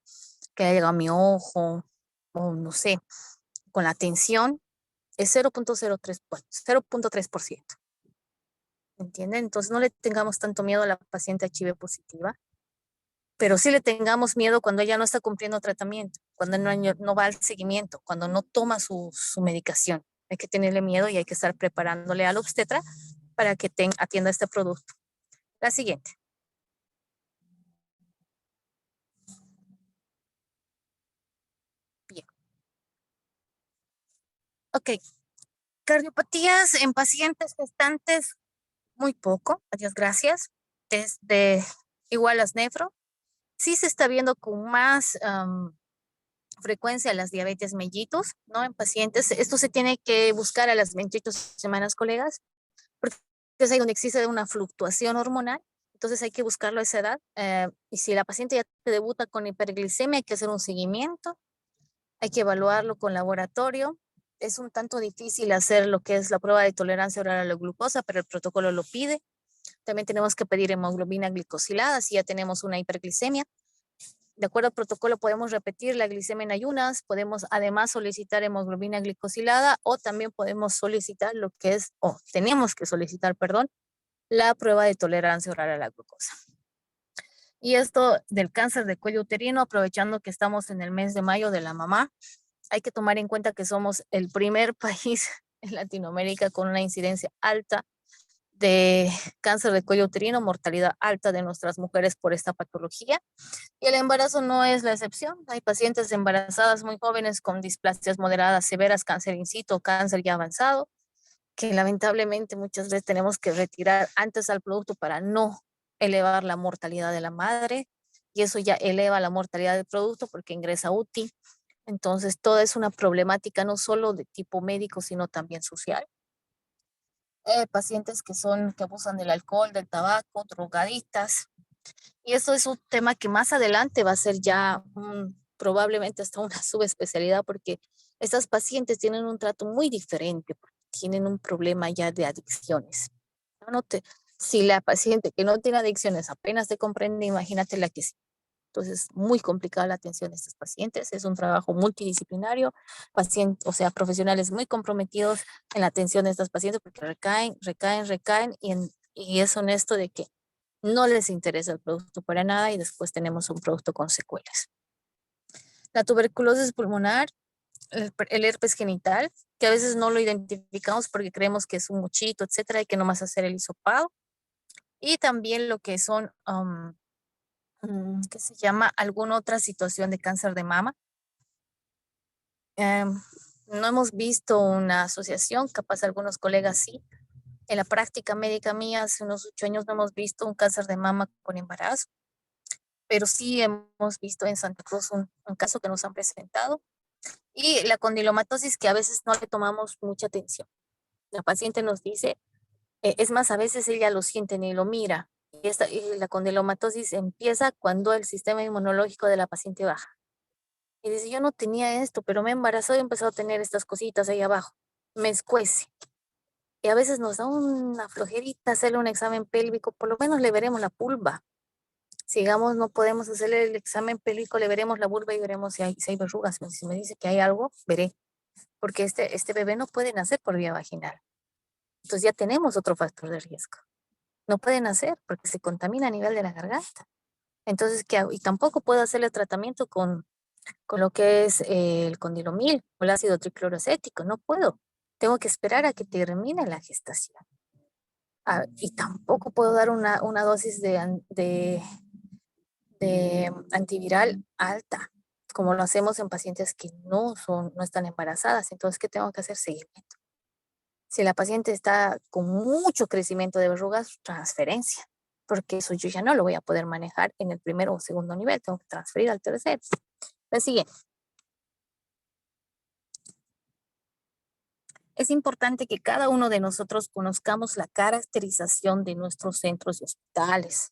[SPEAKER 2] que haya llegado a mi ojo o no sé, con la tensión es 0.03%. ¿Entienden? Entonces no le tengamos tanto miedo a la paciente HIV positiva, pero sí le tengamos miedo cuando ella no está cumpliendo tratamiento, cuando no va al seguimiento, cuando no toma su medicación. Hay que tenerle miedo y hay que estar preparándole al obstetra para que atienda este producto. La siguiente. Bien. Ok. Cardiopatías en pacientes gestantes, muy poco, adiós, gracias. Igual las nefro. Sí se está viendo con más frecuencia las diabetes mellitus, ¿no? En pacientes. Esto se tiene que buscar a las 28 semanas, colegas, porque es ahí donde existe una fluctuación hormonal. Entonces hay que buscarlo a esa edad. Y si la paciente ya te debuta con hiperglicemia, hay que hacer un seguimiento. Hay que evaluarlo con laboratorio. Es un tanto difícil hacer lo que es la prueba de tolerancia oral a la glucosa, pero el protocolo lo pide. También tenemos que pedir hemoglobina glicosilada si ya tenemos una hiperglicemia. De acuerdo al protocolo podemos repetir la glicemia en ayunas, podemos además solicitar hemoglobina glicosilada o también podemos solicitar tenemos que solicitar, perdón, la prueba de tolerancia oral a la glucosa. Y esto del cáncer de cuello uterino, aprovechando que estamos en el mes de mayo de la mamá, hay que tomar en cuenta que somos el primer país en Latinoamérica con una incidencia alta de cáncer de cuello uterino, mortalidad alta de nuestras mujeres por esta patología. Y el embarazo no es la excepción. Hay pacientes embarazadas muy jóvenes con displasias moderadas severas, cáncer in situ, cáncer ya avanzado, que lamentablemente muchas veces tenemos que retirar antes al producto para no elevar la mortalidad de la madre, y eso ya eleva la mortalidad del producto porque ingresa UTI. Entonces, toda es una problemática no solo de tipo médico, sino también social. Pacientes que abusan del alcohol, del tabaco, drogadictas. Y eso es un tema que más adelante va a ser ya probablemente hasta una subespecialidad, porque estas pacientes tienen un trato muy diferente, porque tienen un problema ya de adicciones. Si la paciente que no tiene adicciones apenas te comprende, imagínate la que sí. Entonces, muy complicada la atención de estos pacientes. Es un trabajo multidisciplinario, o sea, profesionales muy comprometidos en la atención de estos pacientes porque recaen y es honesto de que no les interesa el producto para nada y después tenemos un producto con secuelas. La tuberculosis pulmonar, el herpes genital, que a veces no lo identificamos porque creemos que es un mochito, etcétera, hay que nomás hacer el hisopado. Y también lo que son, ¿qué se llama? Alguna otra situación de cáncer de mama. No hemos visto una asociación, capaz algunos colegas sí. En la práctica médica mía, hace unos 8 años no hemos visto un cáncer de mama con embarazo, pero sí hemos visto en Santa Cruz un caso que nos han presentado. Y la condilomatosis, que a veces no le tomamos mucha atención. La paciente nos dice, es más, a veces ella lo siente ni lo mira. Y la condilomatosis empieza cuando el sistema inmunológico de la paciente baja. Y dice, yo no tenía esto, pero me embarazó y empezó a tener estas cositas ahí abajo. Me escuece. Y a veces nos da una flojerita hacerle un examen pélvico, por lo menos le veremos la vulva. Sigamos, no podemos hacerle el examen pélvico, le veremos la vulva y veremos si hay verrugas. Si me dice que hay algo, veré. Porque este bebé no puede nacer por vía vaginal. Entonces ya tenemos otro factor de riesgo. No puede nacer porque se contamina a nivel de la garganta. Entonces, ¿qué hago? Y tampoco puedo hacerle tratamiento con lo que es el condilomil o el ácido tricloroacético. No puedo. Tengo que esperar a que termine la gestación. Y tampoco puedo dar una dosis de antiviral alta, como lo hacemos en pacientes que no están embarazadas. Entonces, ¿qué tengo que hacer? Seguimiento. Si la paciente está con mucho crecimiento de verrugas, transferencia, porque eso yo ya no lo voy a poder manejar en el primero o segundo nivel, tengo que transferir al tercero. La siguiente. Es importante que cada uno de nosotros conozcamos la caracterización de nuestros centros y hospitales.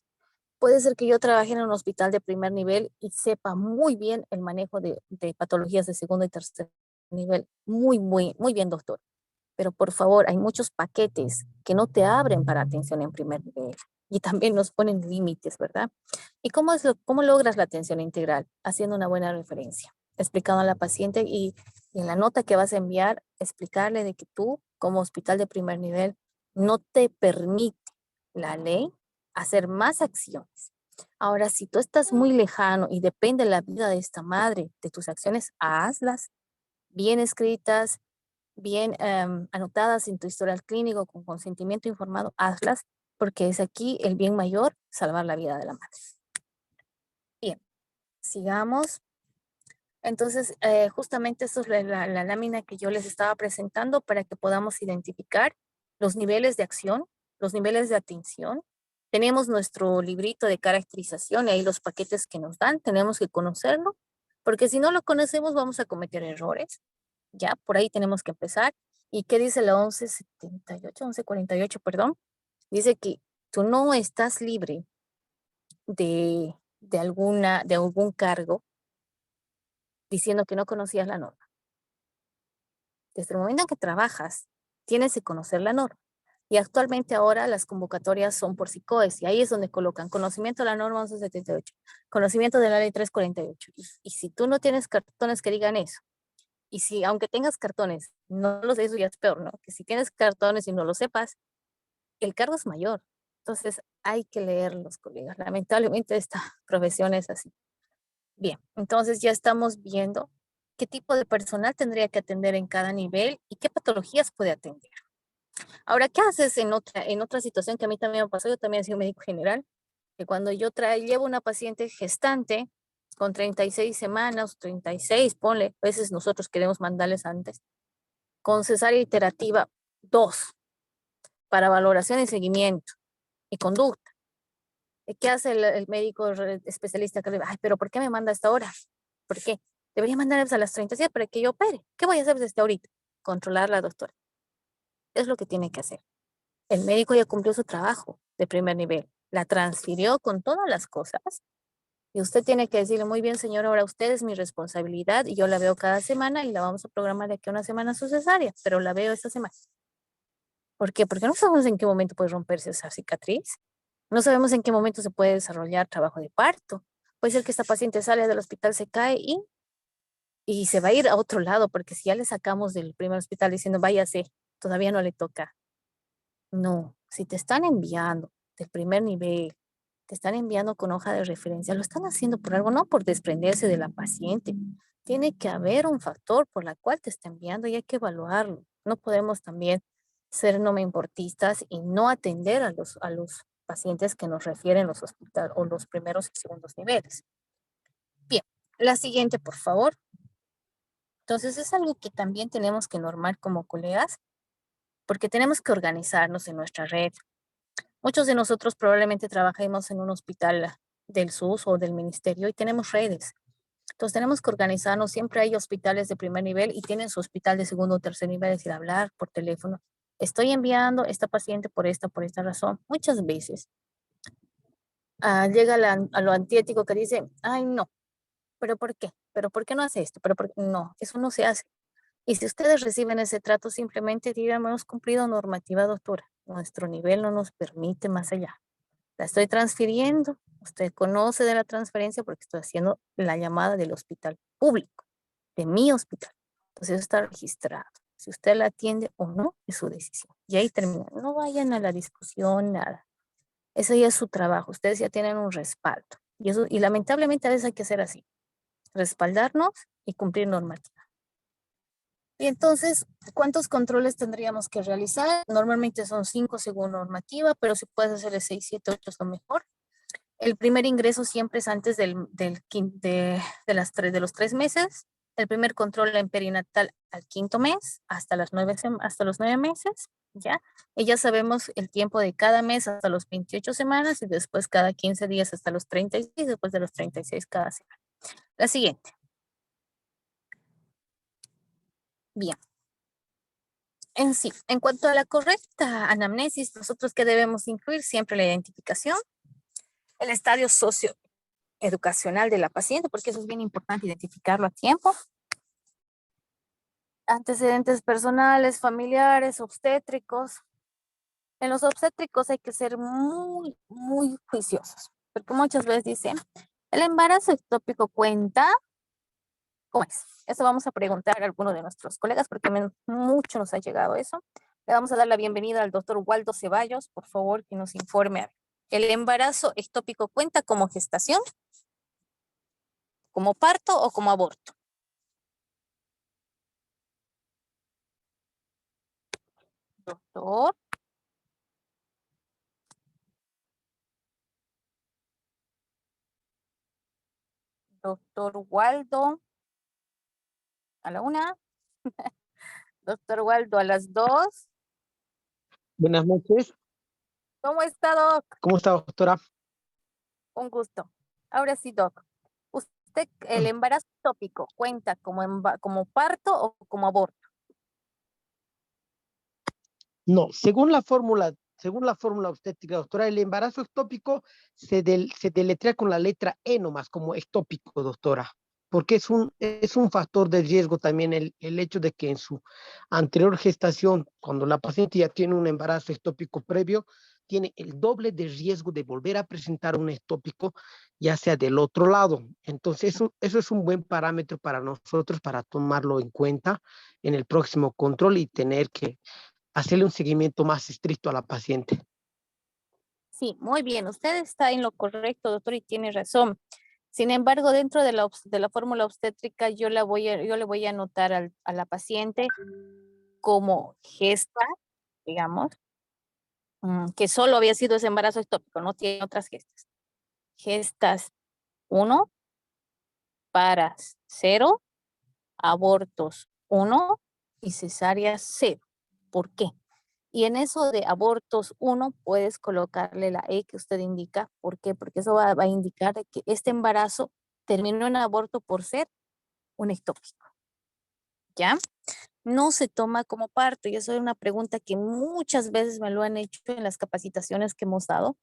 [SPEAKER 2] Puede ser que yo trabaje en un hospital de primer nivel y sepa muy bien el manejo de patologías de segundo y tercer nivel. Muy, muy, muy bien, doctor. Pero por favor, hay muchos paquetes que no te abren para atención en primer nivel y también nos ponen límites, ¿verdad? ¿Y cómo logras la atención integral? Haciendo una buena referencia, explicando a la paciente y en la nota que vas a enviar, explicarle de que tú, como hospital de primer nivel, no te permite la ley hacer más acciones. Ahora, si tú estás muy lejano y depende la vida de esta madre, de tus acciones, hazlas bien escritas, bien anotadas en tu historial clínico con consentimiento informado, hazlas, porque es aquí el bien mayor, salvar la vida de la madre. Bien, sigamos. Entonces, justamente esto es la lámina que yo les estaba presentando para que podamos identificar los niveles de acción, los niveles de atención. Tenemos nuestro librito de caracterización y ahí los paquetes que nos dan, tenemos que conocerlo, porque si no lo conocemos vamos a cometer errores. Ya, por ahí tenemos que empezar. ¿Y qué dice la 1148, perdón? Dice que tú no estás libre de algún cargo diciendo que no conocías la norma. Desde el momento en que trabajas, tienes que conocer la norma. Y actualmente ahora las convocatorias son por SICOES y ahí es donde colocan conocimiento de la norma 1178, conocimiento de la ley 348. Y si tú no tienes cartones que digan eso, y si aunque tengas cartones, no los eso ya es peor, ¿no? Que si tienes cartones y no lo sepas, el cargo es mayor. Entonces hay que leerlos, colegas. Lamentablemente esta profesión es así. Bien, entonces ya estamos viendo qué tipo de personal tendría que atender en cada nivel y qué patologías puede atender. Ahora, ¿qué haces en otra situación que a mí también me pasó? Yo también he sido médico general, que cuando yo llevo una paciente gestante con 36 semanas, 36, ponle, a veces nosotros queremos mandarles antes, con cesárea iterativa 2, para valoración y seguimiento y conducta. ¿Qué hace el médico especialista que le dice, ay, pero ¿por qué me manda a esta hora? ¿Por qué? Debería mandarles a las 36 para que yo opere. ¿Qué voy a hacer desde ahorita? Controlar la doctora. Es lo que tiene que hacer. El médico ya cumplió su trabajo de primer nivel. La transfirió con todas las cosas. Y usted tiene que decirle, muy bien, señor, ahora usted es mi responsabilidad y yo la veo cada semana y la vamos a programar de aquí a una semana su cesárea, pero la veo esta semana. ¿Por qué? Porque no sabemos en qué momento puede romperse esa cicatriz. No sabemos en qué momento se puede desarrollar trabajo de parto. Puede ser que esta paciente sale del hospital, se cae y se va a ir a otro lado, porque si ya le sacamos del primer hospital diciendo, váyase, todavía no le toca. No, si te están enviando del primer nivel, te están enviando con hoja de referencia, lo están haciendo por algo, no por desprenderse de la paciente. Tiene que haber un factor por la cual te está enviando y hay que evaluarlo. No podemos también ser no me importistas y no atender a los pacientes que nos refieren los hospitales o los primeros y segundos niveles. Bien, la siguiente, por favor. Entonces es algo que también tenemos que normar como colegas, porque tenemos que organizarnos en nuestra red. Muchos de nosotros probablemente trabajemos en un hospital del SUS o del ministerio y tenemos redes. Entonces tenemos que organizarnos. Siempre hay hospitales de primer nivel y tienen su hospital de segundo o tercer nivel, es decir, hablar por teléfono. Estoy enviando esta paciente por esta razón. Muchas veces llega a lo antiético que dice, ay no, ¿pero por qué? ¿Pero por qué no hace esto? No, eso no se hace. Y si ustedes reciben ese trato, simplemente digan, hemos cumplido normativa, doctora. Nuestro nivel no nos permite más allá. La estoy transfiriendo. Usted conoce de la transferencia porque estoy haciendo la llamada del hospital público, de mi hospital. Entonces eso está registrado. Si usted la atiende o no, es su decisión. Y ahí termina. No vayan a la discusión, nada. Ese ya es su trabajo. Ustedes ya tienen un respaldo. Y lamentablemente a veces hay que hacer así. Respaldarnos y cumplir normativa. Y entonces, ¿cuántos controles tendríamos que realizar? Normalmente son 5 según normativa, pero si puedes hacer de 6, 7, 8 es lo mejor. El primer ingreso siempre es antes de los 3 meses. El primer control en perinatal al 5º mes, hasta los 9 meses, ¿ya? Y ya sabemos el tiempo de cada mes hasta los 28 semanas y después cada 15 días hasta los 36, después de los 36 cada semana. La siguiente. Bien. En sí, en cuanto a la correcta anamnesis, nosotros que debemos incluir siempre la identificación, el estadio socioeducacional de la paciente, porque eso es bien importante identificarlo a tiempo. Antecedentes personales, familiares, obstétricos. En los obstétricos hay que ser muy, muy juiciosos, porque muchas veces dicen, ¿el embarazo ectópico cuenta? ¿Cómo es? Eso vamos a preguntar a alguno de nuestros colegas, porque mucho nos ha llegado eso. Le vamos a dar la bienvenida al doctor Waldo Ceballos, por favor, que nos informe. ¿El embarazo ectópico cuenta como gestación, como parto o como aborto? Doctor. Doctor Waldo. A la 1. Doctor Waldo a las 2.
[SPEAKER 6] Buenas noches.
[SPEAKER 2] ¿Cómo está, Doc?
[SPEAKER 6] ¿Cómo está, doctora?
[SPEAKER 2] Un gusto. Ahora sí, Doc. ¿Usted el embarazo ectópico cuenta como parto o como aborto?
[SPEAKER 6] No, según la fórmula obstétrica, doctora, el embarazo ectópico se deletrea con la letra E nomás, como ectópico, doctora, porque es un factor de riesgo también el hecho de que en su anterior gestación, cuando la paciente ya tiene un embarazo ectópico previo, tiene el doble de riesgo de volver a presentar un ectópico, ya sea del otro lado. Entonces, eso es un buen parámetro para nosotros, para tomarlo en cuenta en el próximo control y tener que hacerle un seguimiento más estricto a la paciente.
[SPEAKER 2] Sí, muy bien. Usted está en lo correcto, doctor, y tiene razón. Sin embargo, dentro de la fórmula obstétrica, yo le voy a anotar a la paciente como gesta digamos, que solo había sido ese embarazo ectópico, no tiene otras gestas. Gestas 1, paras 0, abortos 1 y cesáreas 0. ¿Por qué? Y en eso de abortos 1 puedes colocarle la E que usted indica. ¿Por qué? Porque eso va a indicar de que este embarazo terminó en aborto por ser un ectópico. ¿Ya? No se toma como parto, y eso es una pregunta que muchas veces me lo han hecho en las capacitaciones que hemos dado,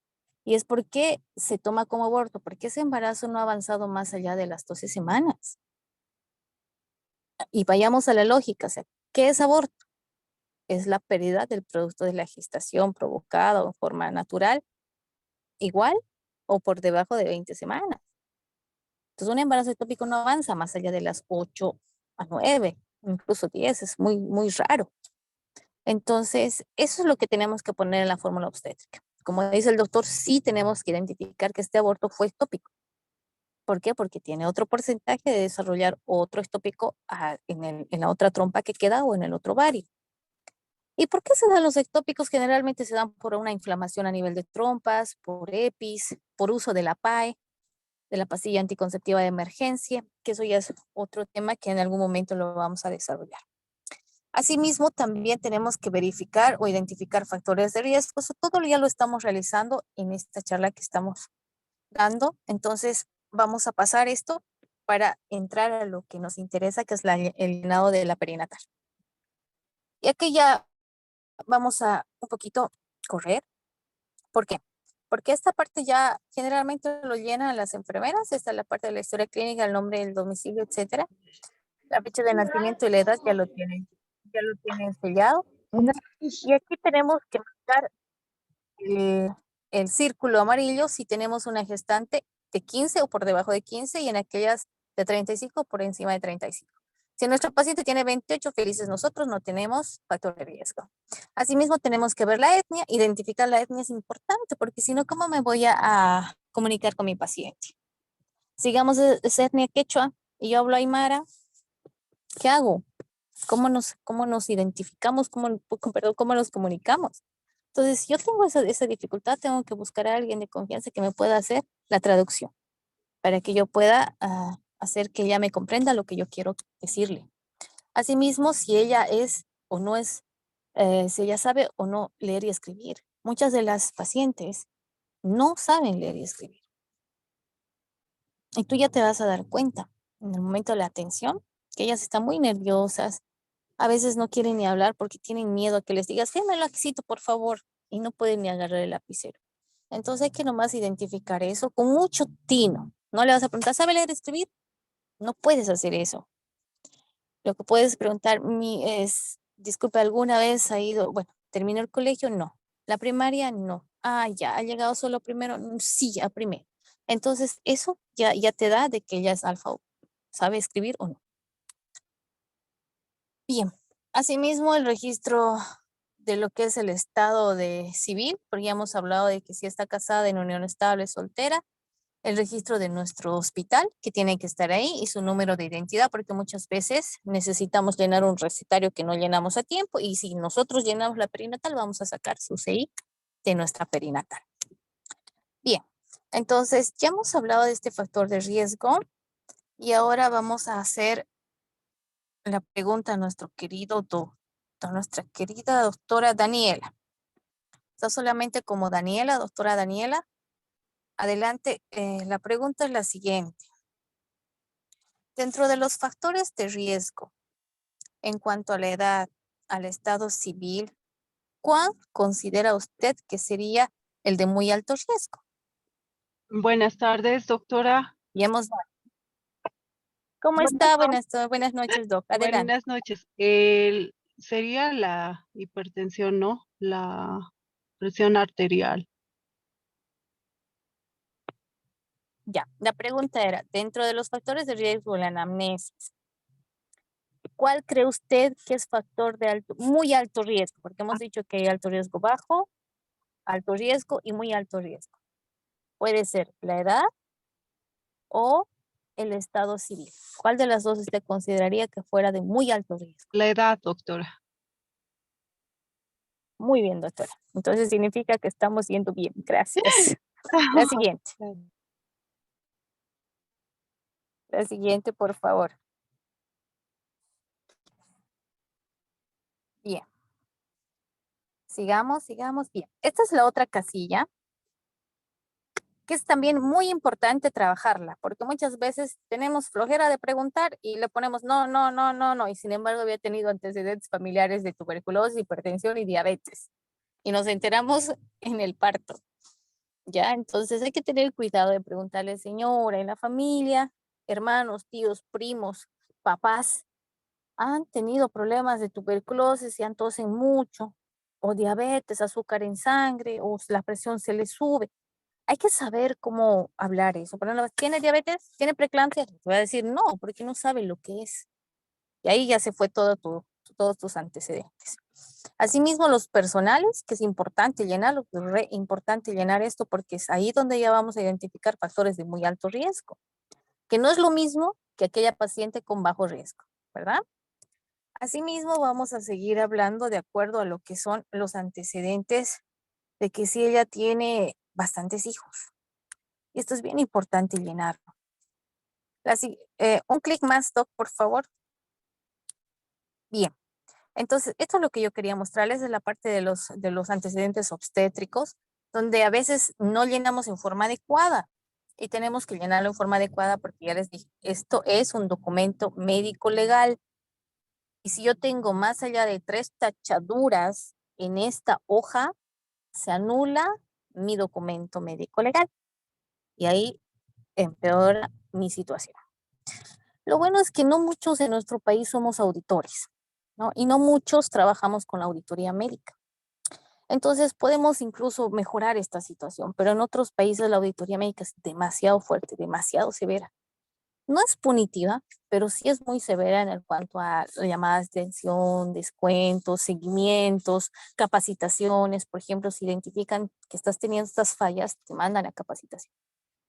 [SPEAKER 2] y es ¿por qué se toma como aborto? Porque ese embarazo no ha avanzado más allá de las 12 semanas. Y vayamos a la lógica, o sea, ¿qué es aborto? Es la pérdida del producto de la gestación provocada en forma natural, igual o por debajo de 20 semanas. Entonces, un embarazo ectópico no avanza más allá de las 8 a 9, incluso 10, es muy, muy raro. Entonces, eso es lo que tenemos que poner en la fórmula obstétrica. Como dice el doctor, sí tenemos que identificar que este aborto fue ectópico. ¿Por qué? Porque tiene otro porcentaje de desarrollar otro ectópico en la otra trompa que queda o en el otro ovario. ¿Y por qué se dan los ectópicos? Generalmente se dan por una inflamación a nivel de trompas, por EPIs, por uso de la PAE, de la pastilla anticonceptiva de emergencia, que eso ya es otro tema que en algún momento lo vamos a desarrollar. Asimismo, también tenemos que verificar o identificar factores de riesgo. Eso todo ya lo estamos realizando en esta charla que estamos dando. Entonces, vamos a pasar esto para entrar a lo que nos interesa, que es el llenado de la perinatal. Y aquí ya vamos a un poquito correr. ¿Por qué? Porque esta parte ya generalmente lo llenan las enfermeras. Esta es la parte de la historia clínica, el nombre, el domicilio, etcétera. La fecha de nacimiento y la edad ya lo tienen sellado. Y aquí tenemos que marcar el círculo amarillo si tenemos una gestante de 15 o por debajo de 15 y en aquellas de 35 por encima de 35. Si nuestro paciente tiene 28, felices nosotros, no tenemos factor de riesgo. Asimismo, tenemos que ver la etnia. Identificar la etnia es importante porque si no, ¿cómo me voy a comunicar con mi paciente? Sigamos esa etnia quechua y yo hablo aymara, ¿qué hago? ¿Cómo nos identificamos? ¿Cómo nos comunicamos? Entonces, si yo tengo esa dificultad, tengo que buscar a alguien de confianza que me pueda hacer la traducción para que yo pueda hacer que ella me comprenda lo que yo quiero decirle. Asimismo, si ella es o no es, si ella sabe o no leer y escribir. Muchas de las pacientes no saben leer y escribir. Y tú ya te vas a dar cuenta en el momento de la atención que ellas están muy nerviosas. A veces no quieren ni hablar porque tienen miedo a que les digas, firme el lapicito, por favor, y no pueden ni agarrar el lapicero. Entonces hay que nomás identificar eso con mucho tino. No le vas a preguntar, ¿sabe leer y escribir? No puedes hacer eso. Lo que puedes preguntar es, disculpe, ¿alguna vez ha ido, bueno, terminó el colegio? No. ¿La primaria? No. Ah, ya, ¿ha llegado solo primero? Sí, a primero. Entonces eso ya te da de que ella es alfa, sabe escribir o no. Bien, asimismo el registro de lo que es el estado de civil, porque ya hemos hablado de que si está casada, en unión estable, soltera, el registro de nuestro hospital, que tiene que estar ahí, y su número de identidad, porque muchas veces necesitamos llenar un recetario que no llenamos a tiempo, y si nosotros llenamos la perinatal, vamos a sacar su CI de nuestra perinatal. Bien, entonces ya hemos hablado de este factor de riesgo, y ahora vamos a hacer la pregunta a nuestro querido doctor, nuestra querida doctora Daniela. Está solamente como Daniela, doctora Daniela. Adelante, la pregunta es la siguiente. Dentro de los factores de riesgo, en cuanto a la edad, al estado civil, ¿cuál considera usted que sería el de muy alto riesgo?
[SPEAKER 7] Buenas tardes, doctora.
[SPEAKER 2] Y hemos dado. ¿Cómo está? Buenas noches, doc. Adelante.
[SPEAKER 7] Buenas noches. Sería la hipertensión, ¿no? La presión arterial.
[SPEAKER 2] Ya, la pregunta era, dentro de los factores de riesgo, la anamnesis, ¿cuál cree usted que es factor de muy alto riesgo? Porque hemos dicho que hay alto riesgo bajo, alto riesgo y muy alto riesgo. Puede ser la edad o el estado civil. ¿Cuál de las dos usted consideraría que fuera de muy alto riesgo?
[SPEAKER 7] La edad, doctora.
[SPEAKER 2] Muy bien, doctora. Entonces significa que estamos yendo bien. Gracias. La siguiente. La siguiente, por favor. Bien. Sigamos. Bien. Esta es la otra casilla, que es también muy importante trabajarla, porque muchas veces tenemos flojera de preguntar y le ponemos no, y sin embargo había tenido antecedentes familiares de tuberculosis, hipertensión y diabetes. Y nos enteramos en el parto. ¿Ya? Entonces hay que tener cuidado de preguntarle, señora, en la familia, hermanos, tíos, primos, papás, ¿han tenido problemas de tuberculosis y tosen mucho? O diabetes, azúcar en sangre, o la presión se le sube. Hay que saber cómo hablar eso. Por ejemplo, ¿tiene diabetes? ¿Tiene preeclampsia? Te voy a decir no, porque no sabe lo que es. Y ahí ya se fue todos tus antecedentes. Asimismo, los personales, que es importante llenarlo, es re importante llenar esto porque es ahí donde ya vamos a identificar factores de muy alto riesgo, que no es lo mismo que aquella paciente con bajo riesgo, ¿verdad? Asimismo, vamos a seguir hablando de acuerdo a lo que son los antecedentes de que si ella tiene bastantes hijos. Y esto es bien importante llenarlo. Un clic más, Doc, por favor. Bien. Entonces, esto es lo que yo quería mostrarles, es la parte de los antecedentes obstétricos, donde a veces no llenamos en forma adecuada y tenemos que llenarlo en forma adecuada porque ya les dije, esto es un documento médico legal. Y si yo tengo más allá de 3 tachaduras en esta hoja, se anula mi documento médico legal. Y ahí empeora mi situación. Lo bueno es que no muchos en nuestro país somos auditores, ¿no? Y no muchos trabajamos con la auditoría médica. Entonces podemos incluso mejorar esta situación, pero en otros países la auditoría médica es demasiado fuerte, demasiado severa. No es punitiva, pero sí es muy severa en cuanto a llamadas de atención, descuentos, seguimientos, capacitaciones. Por ejemplo, si identifican que estás teniendo estas fallas, te mandan a capacitación.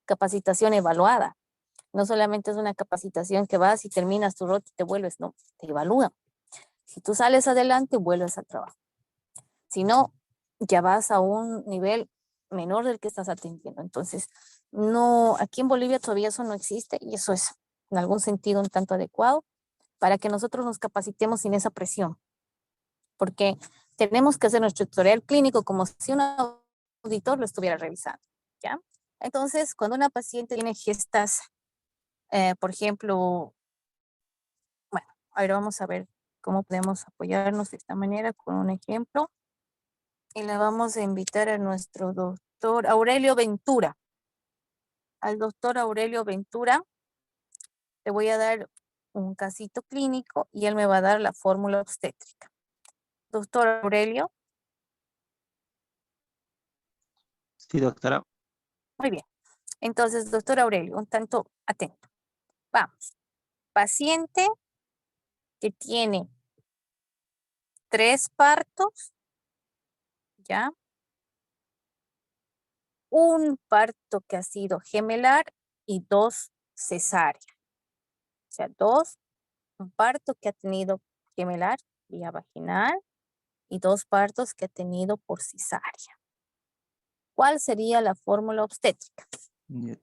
[SPEAKER 2] Capacitación evaluada. No solamente es una capacitación que vas y terminas tu rota y te vuelves, no, te evalúan. Si tú sales adelante, vuelves al trabajo. Si no, ya vas a un nivel menor del que estás atendiendo. Entonces, no, aquí en Bolivia todavía eso no existe y eso es en algún sentido un tanto adecuado para que nosotros nos capacitemos sin esa presión. Porque tenemos que hacer nuestro tutorial clínico como si un auditor lo estuviera revisando, ¿ya? Entonces, cuando una paciente tiene gestas, por ejemplo, bueno, ahora vamos a ver cómo podemos apoyarnos de esta manera con un ejemplo. Y le vamos a invitar a nuestro doctor Aurelio Ventura. Al doctor Aurelio Ventura le voy a dar un casito clínico y él me va a dar la fórmula obstétrica. Doctor Aurelio.
[SPEAKER 8] Sí, doctora.
[SPEAKER 2] Muy bien. Entonces, doctor Aurelio, un tanto atento. Vamos. Paciente que tiene 3 partos, ¿ya? Un parto que ha sido gemelar y 2 cesárea. O sea, un parto que ha tenido gemelar vía vaginal y 2 partos que ha tenido por cesárea. ¿Cuál sería la fórmula obstétrica?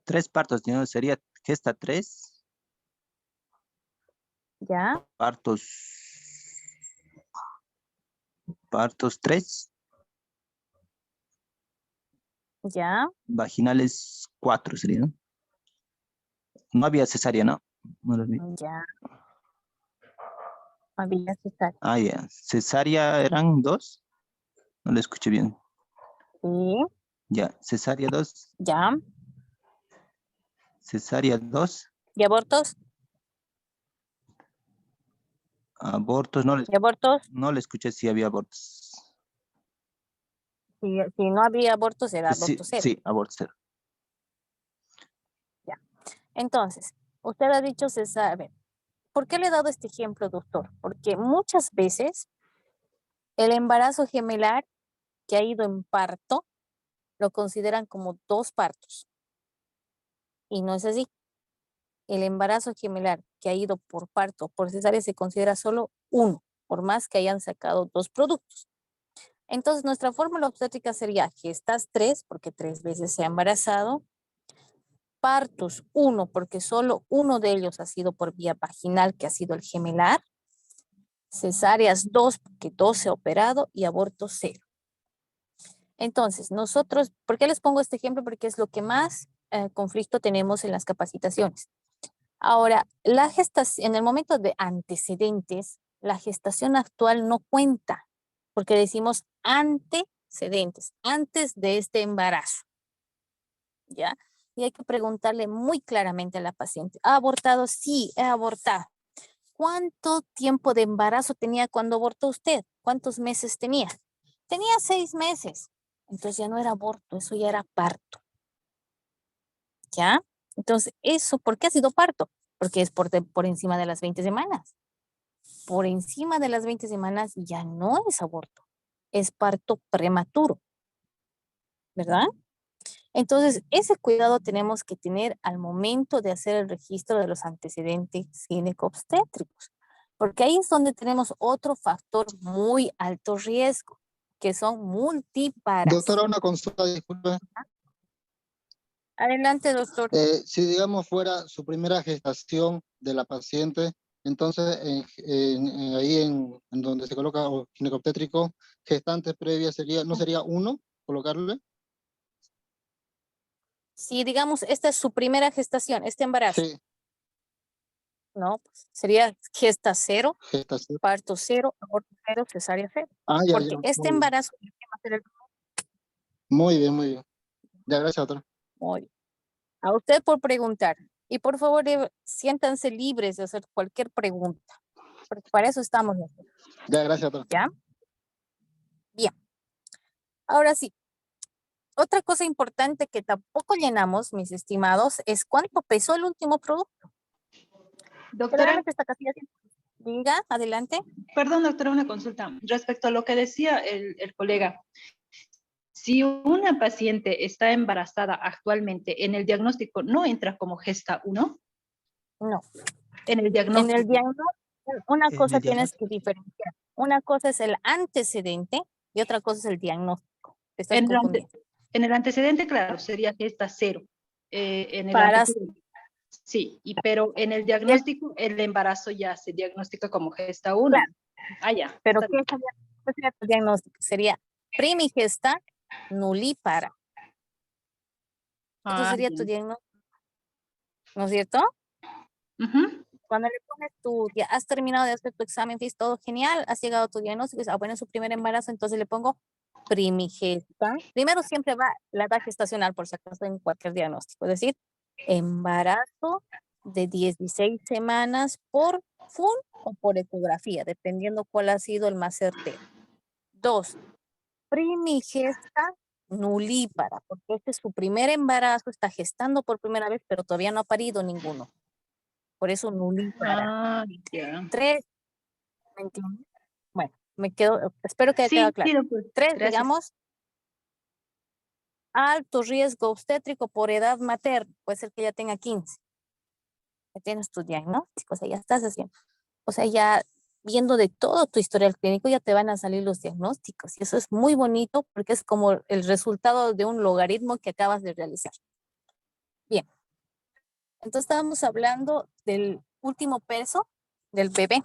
[SPEAKER 8] 3 partos, ¿no? Sería gesta 3,
[SPEAKER 2] ¿Ya?
[SPEAKER 8] partos 3,
[SPEAKER 2] ¿Ya?
[SPEAKER 8] vaginales 4 sería, ¿no? No había cesárea, ¿no? No lo vi.
[SPEAKER 2] ¿Ya? Había cesárea.
[SPEAKER 8] Ah, ya. Cesárea eran 2. No lo escuché bien.
[SPEAKER 2] Sí.
[SPEAKER 8] Ya, cesárea 2.
[SPEAKER 2] ¿Ya?
[SPEAKER 8] Cesárea 2.
[SPEAKER 2] ¿Y abortos?
[SPEAKER 8] Abortos,
[SPEAKER 2] ¿Y abortos?
[SPEAKER 8] no le escuché si había abortos.
[SPEAKER 2] Si no había abortos, era
[SPEAKER 8] Sí,
[SPEAKER 2] aborto cero.
[SPEAKER 8] sí, aborto 0.
[SPEAKER 2] Ya. Entonces, usted ha dicho cesárea. A ver, ¿por qué le he dado este ejemplo, doctor? Porque muchas veces el embarazo gemelar que ha ido en parto lo consideran como 2 partos. Y no es así. El embarazo gemelar que ha ido por parto o por cesárea se considera solo 1, por más que hayan sacado 2 productos. Entonces, nuestra fórmula obstétrica sería gestas 3, porque 3 veces se ha embarazado. Partos 1, porque solo uno de ellos ha sido por vía vaginal, que ha sido el gemelar. Cesáreas 2, porque 2 se ha operado. Y aborto 0. Entonces, nosotros, ¿por qué les pongo este ejemplo? Porque es lo que más conflicto tenemos en las capacitaciones. Ahora, la gestación, en el momento de antecedentes, la gestación actual no cuenta, porque decimos antecedentes, antes de este embarazo, ¿ya? Y hay que preguntarle muy claramente a la paciente, ¿ha abortado? Sí, he abortado. ¿Cuánto tiempo de embarazo tenía cuando abortó usted? ¿Cuántos meses tenía? Tenía 6 meses. Entonces ya no era aborto, eso ya era parto. ¿Ya? Entonces, eso, ¿por qué ha sido parto? Porque es por encima de las 20 semanas. Por encima de las 20 semanas ya no es aborto, es parto prematuro, ¿verdad? Entonces, ese cuidado tenemos que tener al momento de hacer el registro de los antecedentes gineco-obstétricos, porque ahí es donde tenemos otro factor muy alto riesgo, que son multiparas.
[SPEAKER 9] Doctora, una consulta, disculpe.
[SPEAKER 2] Adelante, doctor.
[SPEAKER 9] Si digamos fuera su primera gestación de la paciente, entonces ahí en donde se coloca ginecobstétrico, gestante previa sería, ¿no sería 1 colocarle?
[SPEAKER 2] Si digamos, esta es su primera gestación, este embarazo,
[SPEAKER 9] Sí,
[SPEAKER 2] ¿no? Pues sería gesta 0,
[SPEAKER 9] gestación.
[SPEAKER 2] parto 0, aborto 0, cesárea 0.
[SPEAKER 9] Ah, ya,
[SPEAKER 2] Porque
[SPEAKER 9] ya.
[SPEAKER 2] este
[SPEAKER 9] Muy bien.
[SPEAKER 2] embarazo va a ser el
[SPEAKER 9] Muy bien, muy bien. Ya, gracias, doctora.
[SPEAKER 2] muy bien. A usted por preguntar. Y por favor, siéntanse libres de hacer cualquier pregunta, porque para eso estamos nosotros,
[SPEAKER 9] Ya, gracias, doctora.
[SPEAKER 2] ¿ya? Bien. Ahora sí, otra cosa importante que tampoco llenamos, mis estimados, es cuánto pesó el último producto.
[SPEAKER 10] Doctora,
[SPEAKER 2] Generalmente esta casilla tiene- Diga, adelante.
[SPEAKER 10] perdón, doctora, una consulta. Respecto a lo que decía el colega, si una paciente está embarazada actualmente, en el diagnóstico no entra como gesta 1,
[SPEAKER 2] No.
[SPEAKER 10] en el
[SPEAKER 2] En
[SPEAKER 10] diagnóstico.
[SPEAKER 2] el diagnóstico, una
[SPEAKER 8] En
[SPEAKER 2] cosa
[SPEAKER 8] el
[SPEAKER 2] tienes que
[SPEAKER 8] diagnóstico.
[SPEAKER 2] diferenciar. Una cosa es el antecedente y otra cosa es el diagnóstico. Te estás
[SPEAKER 10] En el,
[SPEAKER 2] confundiendo.
[SPEAKER 10] en el antecedente, claro, sería gesta 0. En el
[SPEAKER 2] Para
[SPEAKER 10] antecedente. Sí, pero en el diagnóstico, el embarazo ya se diagnostica como gesta 1.
[SPEAKER 2] Claro.
[SPEAKER 10] Ah, ya.
[SPEAKER 2] Pero
[SPEAKER 10] está
[SPEAKER 2] ¿qué
[SPEAKER 10] bien.
[SPEAKER 2] sería tu diagnóstico? Sería primigesta nulípara. Eso
[SPEAKER 10] Ah,
[SPEAKER 2] sería
[SPEAKER 10] ya.
[SPEAKER 2] tu diagnóstico, ¿no es cierto?
[SPEAKER 10] Ujú.
[SPEAKER 2] Cuando le pones ya has terminado de hacer tu examen, físico, todo genial, has llegado a tu diagnóstico, bueno, es su primer embarazo, entonces le pongo primigesta. Primero siempre va la edad gestacional, por si acaso, en cualquier diagnóstico, es decir, embarazo de 16 semanas por FUN o por ecografía, dependiendo cuál ha sido el más certero. 2, primigesta nulípara, porque este es su primer embarazo, está gestando por primera vez, pero todavía no ha parido ninguno. Por eso nulípara.
[SPEAKER 10] Ah, ya.
[SPEAKER 2] 3, ¿me entiendes? Bueno, me quedo, espero que haya quedado
[SPEAKER 10] Sí,
[SPEAKER 2] claro.
[SPEAKER 10] sí, doctor.
[SPEAKER 2] 3,
[SPEAKER 10] Gracias.
[SPEAKER 2] digamos, alto riesgo obstétrico por edad materna, puede ser que ya tenga 15. Ya tienes tu diagnóstico, o sea, ya estás haciendo. O sea, ya viendo de todo tu historial clínico ya te van a salir los diagnósticos y eso es muy bonito porque es como el resultado de un logaritmo que acabas de realizar. Bien, entonces estábamos hablando del último peso del bebé.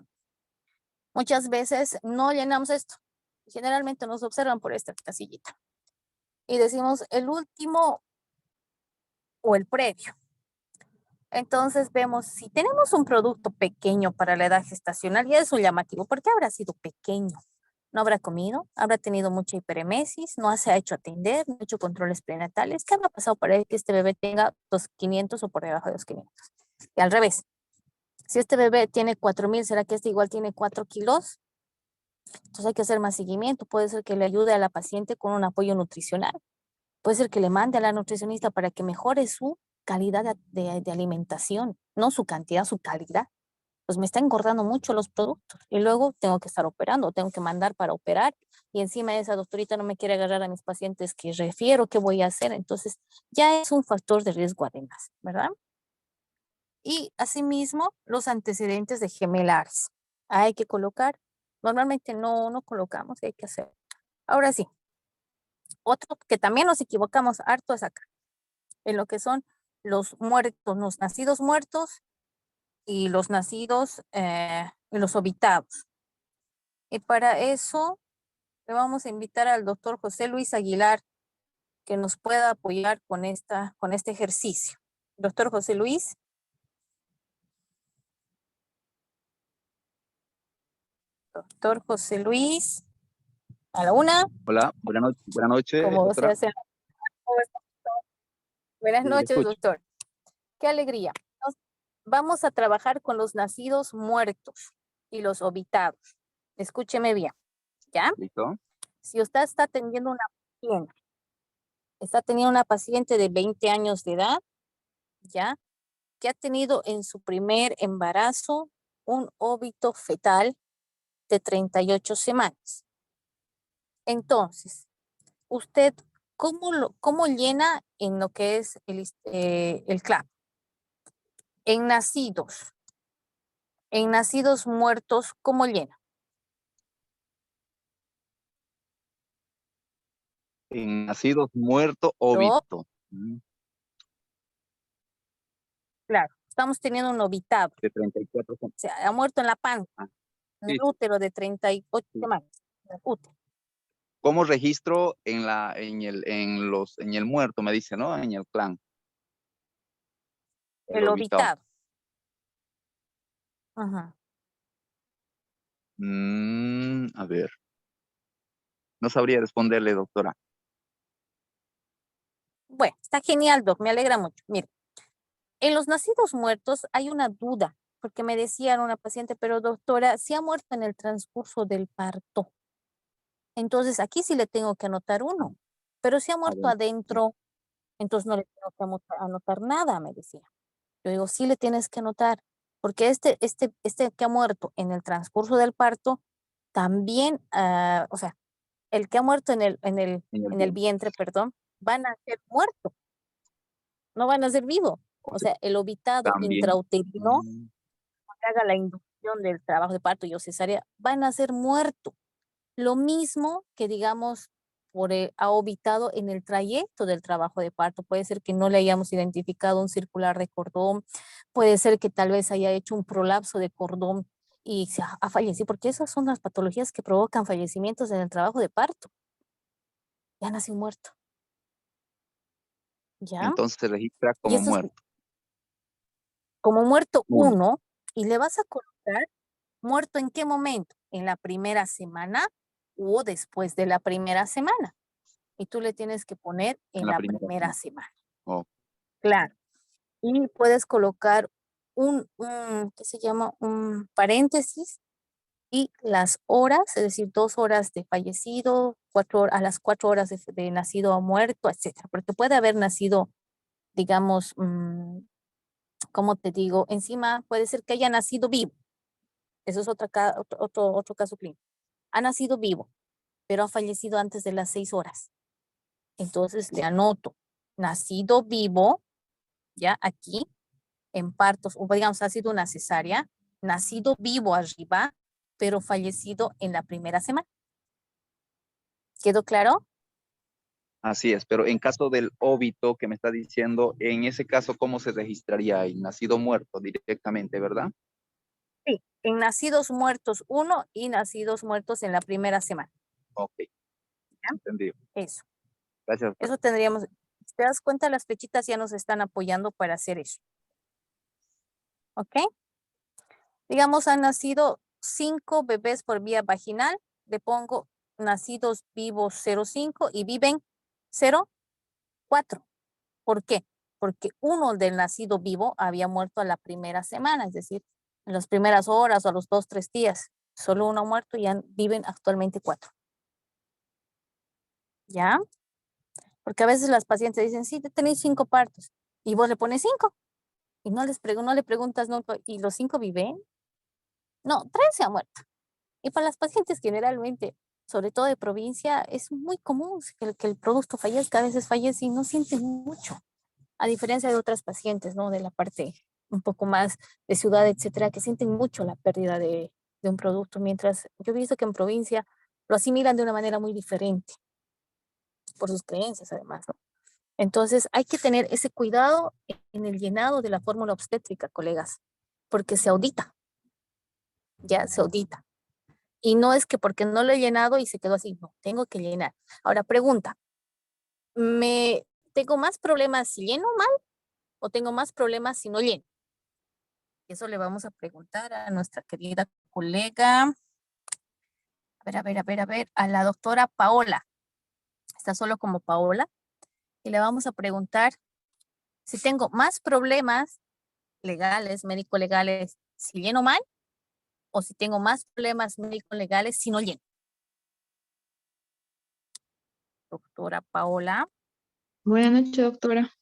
[SPEAKER 2] Muchas veces no llenamos esto. Generalmente nos observan por esta casillita. Y decimos el último o el previo. Entonces vemos, si tenemos un producto pequeño para la edad gestacional, ya es un llamativo. ¿Por qué habrá sido pequeño? No habrá comido, habrá tenido mucha hiperemesis, no se ha hecho atender, no ha hecho controles prenatales. ¿Qué habrá pasado para que este bebé tenga 2.500 o por debajo de 2.500? Y al revés, si este bebé tiene 4.000, ¿será que este igual tiene 4 kilos? Entonces hay que hacer más seguimiento. Puede ser que le ayude a la paciente con un apoyo nutricional. Puede ser que le mande a la nutricionista para que mejore su calidad de alimentación, no su cantidad, su calidad. Pues me está engordando mucho los productos y luego tengo que estar operando, tengo que mandar para operar y encima esa doctorita no me quiere agarrar a mis pacientes que refiero, ¿qué voy a hacer? Entonces ya es un factor de riesgo además, ¿verdad? Y asimismo los antecedentes de gemelares. Hay que colocar, normalmente no colocamos, hay que hacer. Ahora sí, otro que también nos equivocamos harto es acá, en lo que son los muertos, los nacidos muertos y los nacidos y los obitados. Y para eso le vamos a invitar al doctor José Luis Aguilar que nos pueda apoyar con este ejercicio. Doctor José Luis. Doctor José Luis. A la una.
[SPEAKER 11] Hola, buenas noches,
[SPEAKER 2] Como se
[SPEAKER 11] doctora.
[SPEAKER 2] hace. Buenas
[SPEAKER 11] Sí, le
[SPEAKER 2] noches,
[SPEAKER 11] escucho.
[SPEAKER 2] doctor. Qué alegría. Vamos a trabajar con los nacidos muertos y los obitados. Escúcheme bien, ¿ya?
[SPEAKER 11] ¿Listo?
[SPEAKER 2] Si usted está teniendo una paciente de 20 años de edad, ¿ya? Que ha tenido en su primer embarazo un óbito fetal de 38 semanas. Entonces, usted, ¿cómo llena en lo que es el CLAP? En nacidos muertos, ¿cómo llena?
[SPEAKER 11] En nacidos muertos óbito.
[SPEAKER 2] Claro, estamos teniendo un obitado.
[SPEAKER 11] De 34
[SPEAKER 2] O sea, ha muerto en la panza, en el
[SPEAKER 11] sí.
[SPEAKER 2] útero de 38 semanas. Útero.
[SPEAKER 11] ¿Cómo registro en el muerto, me dice, ¿no? En el clan.
[SPEAKER 2] El
[SPEAKER 11] obitado.
[SPEAKER 2] obitado. Ajá.
[SPEAKER 11] A ver. No sabría responderle, doctora.
[SPEAKER 2] Bueno, está genial, Doc, me alegra mucho. Mire, en los nacidos muertos hay una duda, porque me decían una paciente, pero doctora, si ha muerto en el transcurso del parto. Entonces aquí sí le tengo que anotar uno, pero si ha muerto adentro, entonces no le tengo que anotar nada, me decía. Yo digo, sí le tienes que anotar, porque este que ha muerto en el transcurso del parto, también, o sea, el que ha muerto en el vientre, perdón, van a ser muertos, no van a ser vivos. O sea, el obitado
[SPEAKER 11] También.
[SPEAKER 2] intrauterino, que haga la inducción del trabajo de parto y o cesárea, van a ser muertos. Lo mismo que, digamos, ha obitado en el trayecto del trabajo de parto. Puede ser que no le hayamos identificado un circular de cordón, puede ser que tal vez haya hecho un prolapso de cordón y se ha fallecido, porque esas son las patologías que provocan fallecimientos en el trabajo de parto. Ya nació muerto. ¿Ya?
[SPEAKER 11] Entonces se registra
[SPEAKER 2] Y
[SPEAKER 11] como
[SPEAKER 2] eso es
[SPEAKER 11] muerto.
[SPEAKER 2] como muerto
[SPEAKER 11] Uno.
[SPEAKER 2] 1, y le vas a colocar muerto en qué momento, en la primera semana o después de la primera semana. Y tú le tienes que poner en la primera semana.
[SPEAKER 11] Oh.
[SPEAKER 2] Claro. Y puedes colocar ¿qué se llama? Un paréntesis y las horas, es decir, 2 horas de fallecido, a las 4 horas de nacido o muerto, etcétera. Porque puede haber nacido, digamos, ¿cómo te digo? Encima puede ser que haya nacido vivo. Eso es otro caso clínico. Ha nacido vivo, pero ha fallecido antes de las 6 horas. Entonces le anoto, nacido vivo, ya aquí, en partos, o digamos, ha sido una cesárea, nacido vivo arriba, pero fallecido en la primera semana. ¿Quedó claro?
[SPEAKER 11] Así es, pero en caso del óbito que me está diciendo, en ese caso, ¿cómo se registraría ahí? Nacido muerto directamente, ¿verdad?
[SPEAKER 2] Sí, en nacidos muertos 1 y nacidos muertos en la primera semana.
[SPEAKER 11] Ok, entendido.
[SPEAKER 2] Eso.
[SPEAKER 11] Gracias.
[SPEAKER 2] Eso tendríamos, si te das cuenta, las flechitas ya nos están apoyando para hacer eso. ¿Ok? Digamos, han nacido 5 bebés por vía vaginal. Le pongo nacidos vivos 0,5 y viven 0,4. ¿Por qué? Porque uno del nacido vivo había muerto a la primera semana, es decir, en las primeras horas o a los 2, 3 días. Solo uno muerto y ya viven actualmente 4. ¿Ya? Porque a veces las pacientes dicen, sí, tenéis 5 partos. Y vos le pones 5. Y no le preguntas, no, ¿y los 5 viven? No, 3 se han muerto. Y para las pacientes generalmente, sobre todo de provincia, es muy común que el producto fallezca, a veces fallece y no sienten mucho. A diferencia de otras pacientes, ¿no? De la parte un poco más de ciudad, etcétera, que sienten mucho la pérdida de un producto. Mientras yo he visto que en provincia lo asimilan de una manera muy diferente, por sus creencias además, ¿no? Entonces hay que tener ese cuidado en el llenado de la fórmula obstétrica, colegas, porque se audita, ya se audita. Y no es que porque no lo he llenado y se quedó así, no, tengo que llenar. Ahora pregunta, ¿tengo más problemas si lleno mal o tengo más problemas si no lleno? Eso le vamos a preguntar a nuestra querida colega, a ver, a la doctora Paola. Está solo como Paola. Y le vamos a preguntar si tengo más problemas legales, médico-legales, si lleno mal, o si tengo más problemas médico-legales si no lleno. Doctora Paola.
[SPEAKER 12] Buenas noches, doctora.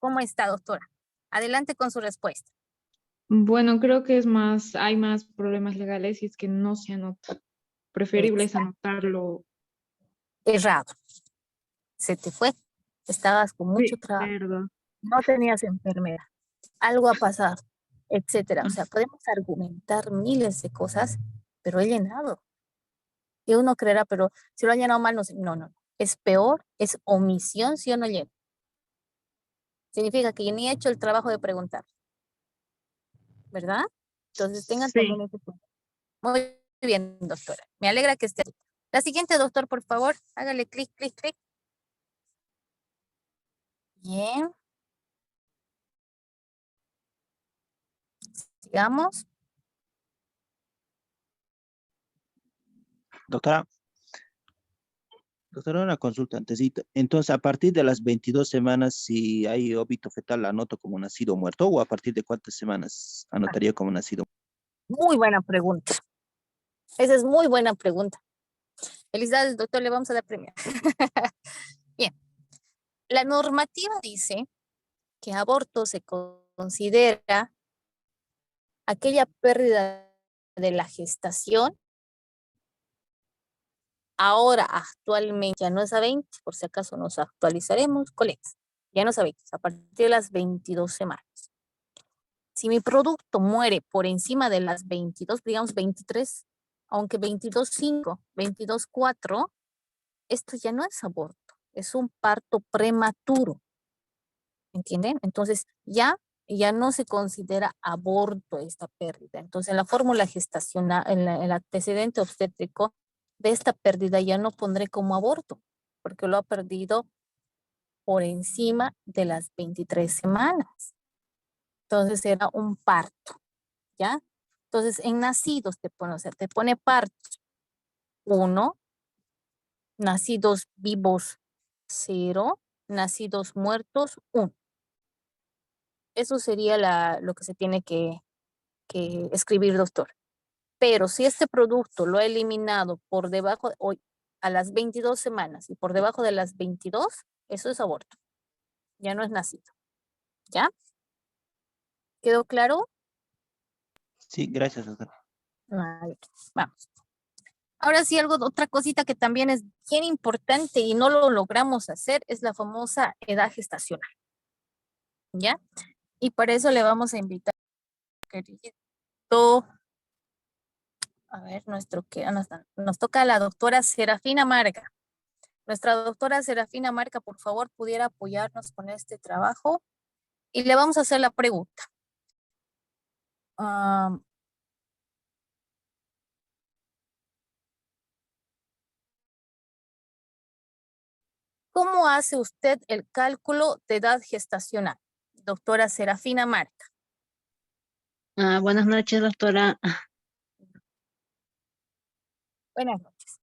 [SPEAKER 2] ¿Cómo está, doctora? Adelante con su respuesta.
[SPEAKER 12] Bueno, creo que hay más problemas legales y es que no se anota. Preferible es anotarlo.
[SPEAKER 2] Errado. Se te fue. Estabas con mucho trabajo.
[SPEAKER 12] Perdón.
[SPEAKER 2] No tenías enfermedad. Algo ha pasado, etcétera. O sea, podemos argumentar miles de cosas, pero he llenado. Y uno creerá, pero si lo ha llenado mal, no sé. No, no. Es peor, es omisión si yo no lleno. Significa que yo ni he hecho el trabajo de preguntar. ¿Verdad? Entonces tengan también ese punto. Muy bien, doctora. Me alegra que esté. La siguiente, doctor, por favor, hágale clic, clic, clic. Bien. Sigamos.
[SPEAKER 8] Doctora, una consulta antesita. Entonces, a partir de las 22 semanas, si hay óbito fetal, ¿la anoto como nacido muerto o a partir de cuántas semanas anotaría como nacido?
[SPEAKER 2] Muy buena pregunta. Esa es muy buena pregunta. Felicidades, doctor, le vamos a dar premio. Bien. La normativa dice que aborto se considera aquella pérdida de la gestación. Ahora, actualmente, ya no es a 20, por si acaso nos actualizaremos, colegas. Ya no es a 20, a partir de las 22 semanas. Si mi producto muere por encima de las 22, digamos 23, aunque 22.5, 22.4, esto ya no es aborto, es un parto prematuro. ¿Entienden? Entonces, ya no se considera aborto esta pérdida. Entonces, en la fórmula gestacional, en el antecedente obstétrico de esta pérdida ya no pondré como aborto, porque lo ha perdido por encima de las 23 semanas. Entonces, era un parto, ¿ya? Entonces, en nacidos te pone, o sea, te pone partos 1, nacidos vivos 0, nacidos muertos 1. Eso sería lo que se tiene que escribir, doctor. Pero si este producto lo ha eliminado por debajo, hoy a las 22 semanas y por debajo de las 22, eso es aborto. Ya no es nacido. ¿Ya? ¿Quedó claro?
[SPEAKER 8] Sí, gracias, doctor.
[SPEAKER 2] Vale, vamos. Ahora sí, otra cosita que también es bien importante y no lo logramos hacer es la famosa edad gestacional. ¿Ya? Y para eso le vamos a invitar, querido, a ver, nos toca a la doctora Serafina Marga. Nuestra doctora Serafina Marga, por favor, pudiera apoyarnos con este trabajo. Y le vamos a hacer la pregunta. ¿Cómo hace usted el cálculo de edad gestacional? Doctora Serafina Marga.
[SPEAKER 13] Buenas noches, doctora.
[SPEAKER 2] Buenas noches.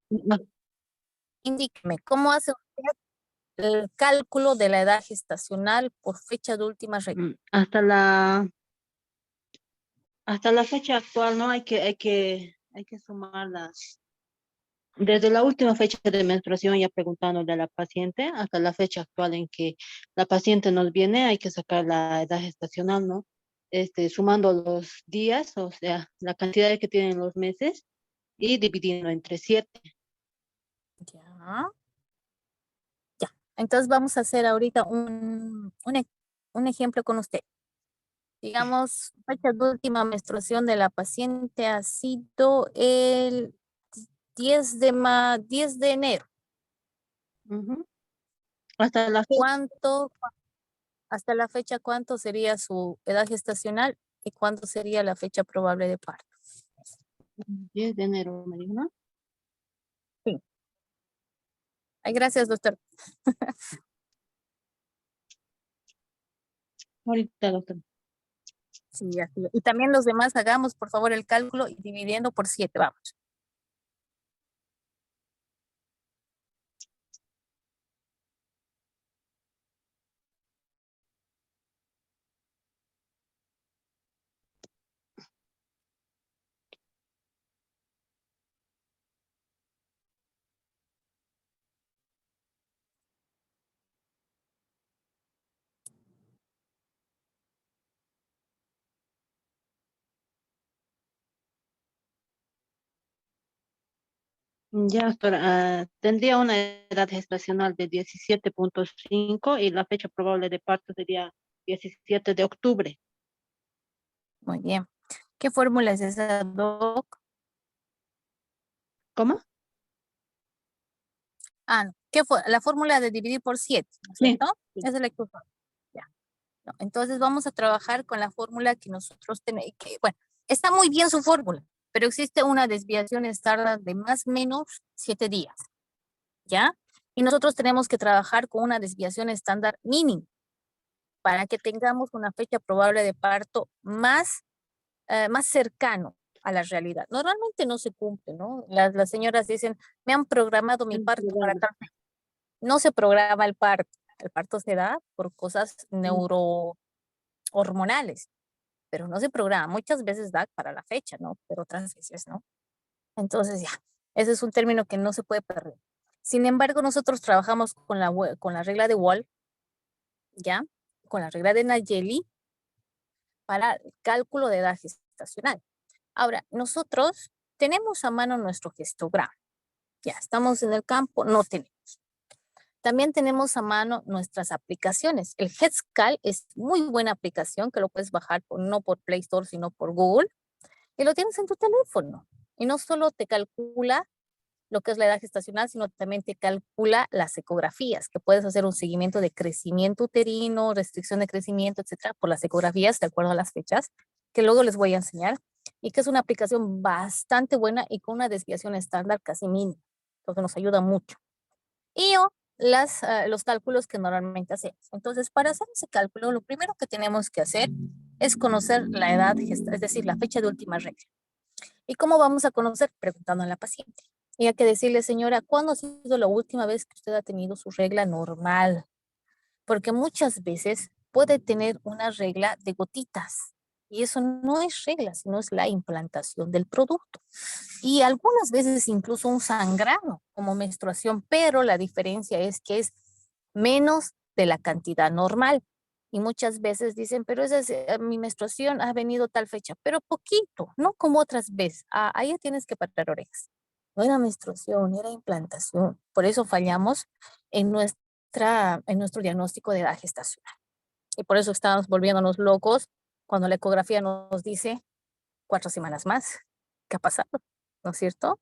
[SPEAKER 2] Indíqueme, ¿cómo hace usted el cálculo de la edad gestacional por fecha de última regla?
[SPEAKER 13] Hasta la fecha actual, ¿no? Hay que sumarlas. Desde la última fecha de menstruación, ya preguntándole a la paciente, hasta la fecha actual en que la paciente nos viene, hay que sacar la edad gestacional, ¿no? Sumando los días, o sea, la cantidad que tienen los meses y dividiendo entre 7.
[SPEAKER 2] Ya. Entonces vamos a hacer ahorita un ejemplo con usted. Digamos, fecha de última menstruación de la paciente ha sido el 10 de enero.
[SPEAKER 13] Ujú. Hasta la fecha.
[SPEAKER 2] ¿Cuánto, hasta la fecha, cuánto sería su edad gestacional y cuánto sería la fecha probable de parto?
[SPEAKER 13] 10 de enero, me dijo, ¿no?
[SPEAKER 2] Sí. Ay, gracias, doctor.
[SPEAKER 13] Ahorita, doctor.
[SPEAKER 2] Sí, así es. Y también los demás hagamos, por favor, el cálculo y dividiendo por 7, vamos.
[SPEAKER 13] Ya, doctora, tendría una edad gestacional de 17.5 y la fecha probable de parto sería 17 de octubre.
[SPEAKER 2] Muy bien. ¿Qué fórmula es esa, doc?
[SPEAKER 13] ¿Cómo?
[SPEAKER 2] Ah, no. ¿Qué fue? La fórmula de dividir por 7, ¿no es
[SPEAKER 13] Sí,
[SPEAKER 2] cierto?
[SPEAKER 13] sí.
[SPEAKER 2] Esa es la que usó. Ya. No, entonces vamos a trabajar con la fórmula que nosotros tenemos. Bueno, está muy bien su fórmula, pero existe una desviación estándar de más o menos 7 días. ¿Ya? Y nosotros tenemos que trabajar con una desviación estándar mínima para que tengamos una fecha probable de parto más cercano a la realidad. Normalmente no se cumple, ¿no? Las señoras dicen, me han programado mi parto para tal fecha. No se programa el parto se da por cosas neurohormonales, pero no se programa. Muchas veces da para la fecha, ¿no? Pero otras veces no. Entonces ya, ese es un término que no se puede perder. Sin embargo, nosotros trabajamos con la regla de Wall, ¿ya? Con la regla de Nayeli para el cálculo de edad gestacional. Ahora, nosotros tenemos a mano nuestro histograma. Ya, estamos en el campo, no tenemos. También tenemos a mano nuestras aplicaciones. El Headscal es muy buena aplicación que lo puedes bajar no por Play Store, sino por Google. Y lo tienes en tu teléfono. Y no solo te calcula lo que es la edad gestacional, sino también te calcula las ecografías, que puedes hacer un seguimiento de crecimiento uterino, restricción de crecimiento, etcétera, por las ecografías, de acuerdo a las fechas, que luego les voy a enseñar, y que es una aplicación bastante buena y con una desviación estándar casi mínima, lo que nos ayuda mucho. Y los cálculos que normalmente hacemos. Entonces, para hacer ese cálculo, lo primero que tenemos que hacer es conocer la edad, es decir, la fecha de última regla. ¿Y cómo vamos a conocer? Preguntando a la paciente. Y hay que decirle, señora, ¿cuándo ha sido la última vez que usted ha tenido su regla normal? Porque muchas veces puede tener una regla de gotitas. Y eso no es regla, sino es la implantación del producto. Y algunas veces incluso un sangrado como menstruación, pero la diferencia es que es menos de la cantidad normal. Y muchas veces dicen, pero mi menstruación ha venido tal fecha, pero poquito, no como otras veces. Ahí ya tienes que parar orejas. No era menstruación, era implantación. Por eso fallamos en nuestro diagnóstico de edad gestacional. Y por eso estamos volviéndonos locos cuando la ecografía nos dice 4 semanas más. ¿Qué ha pasado? ¿No es cierto?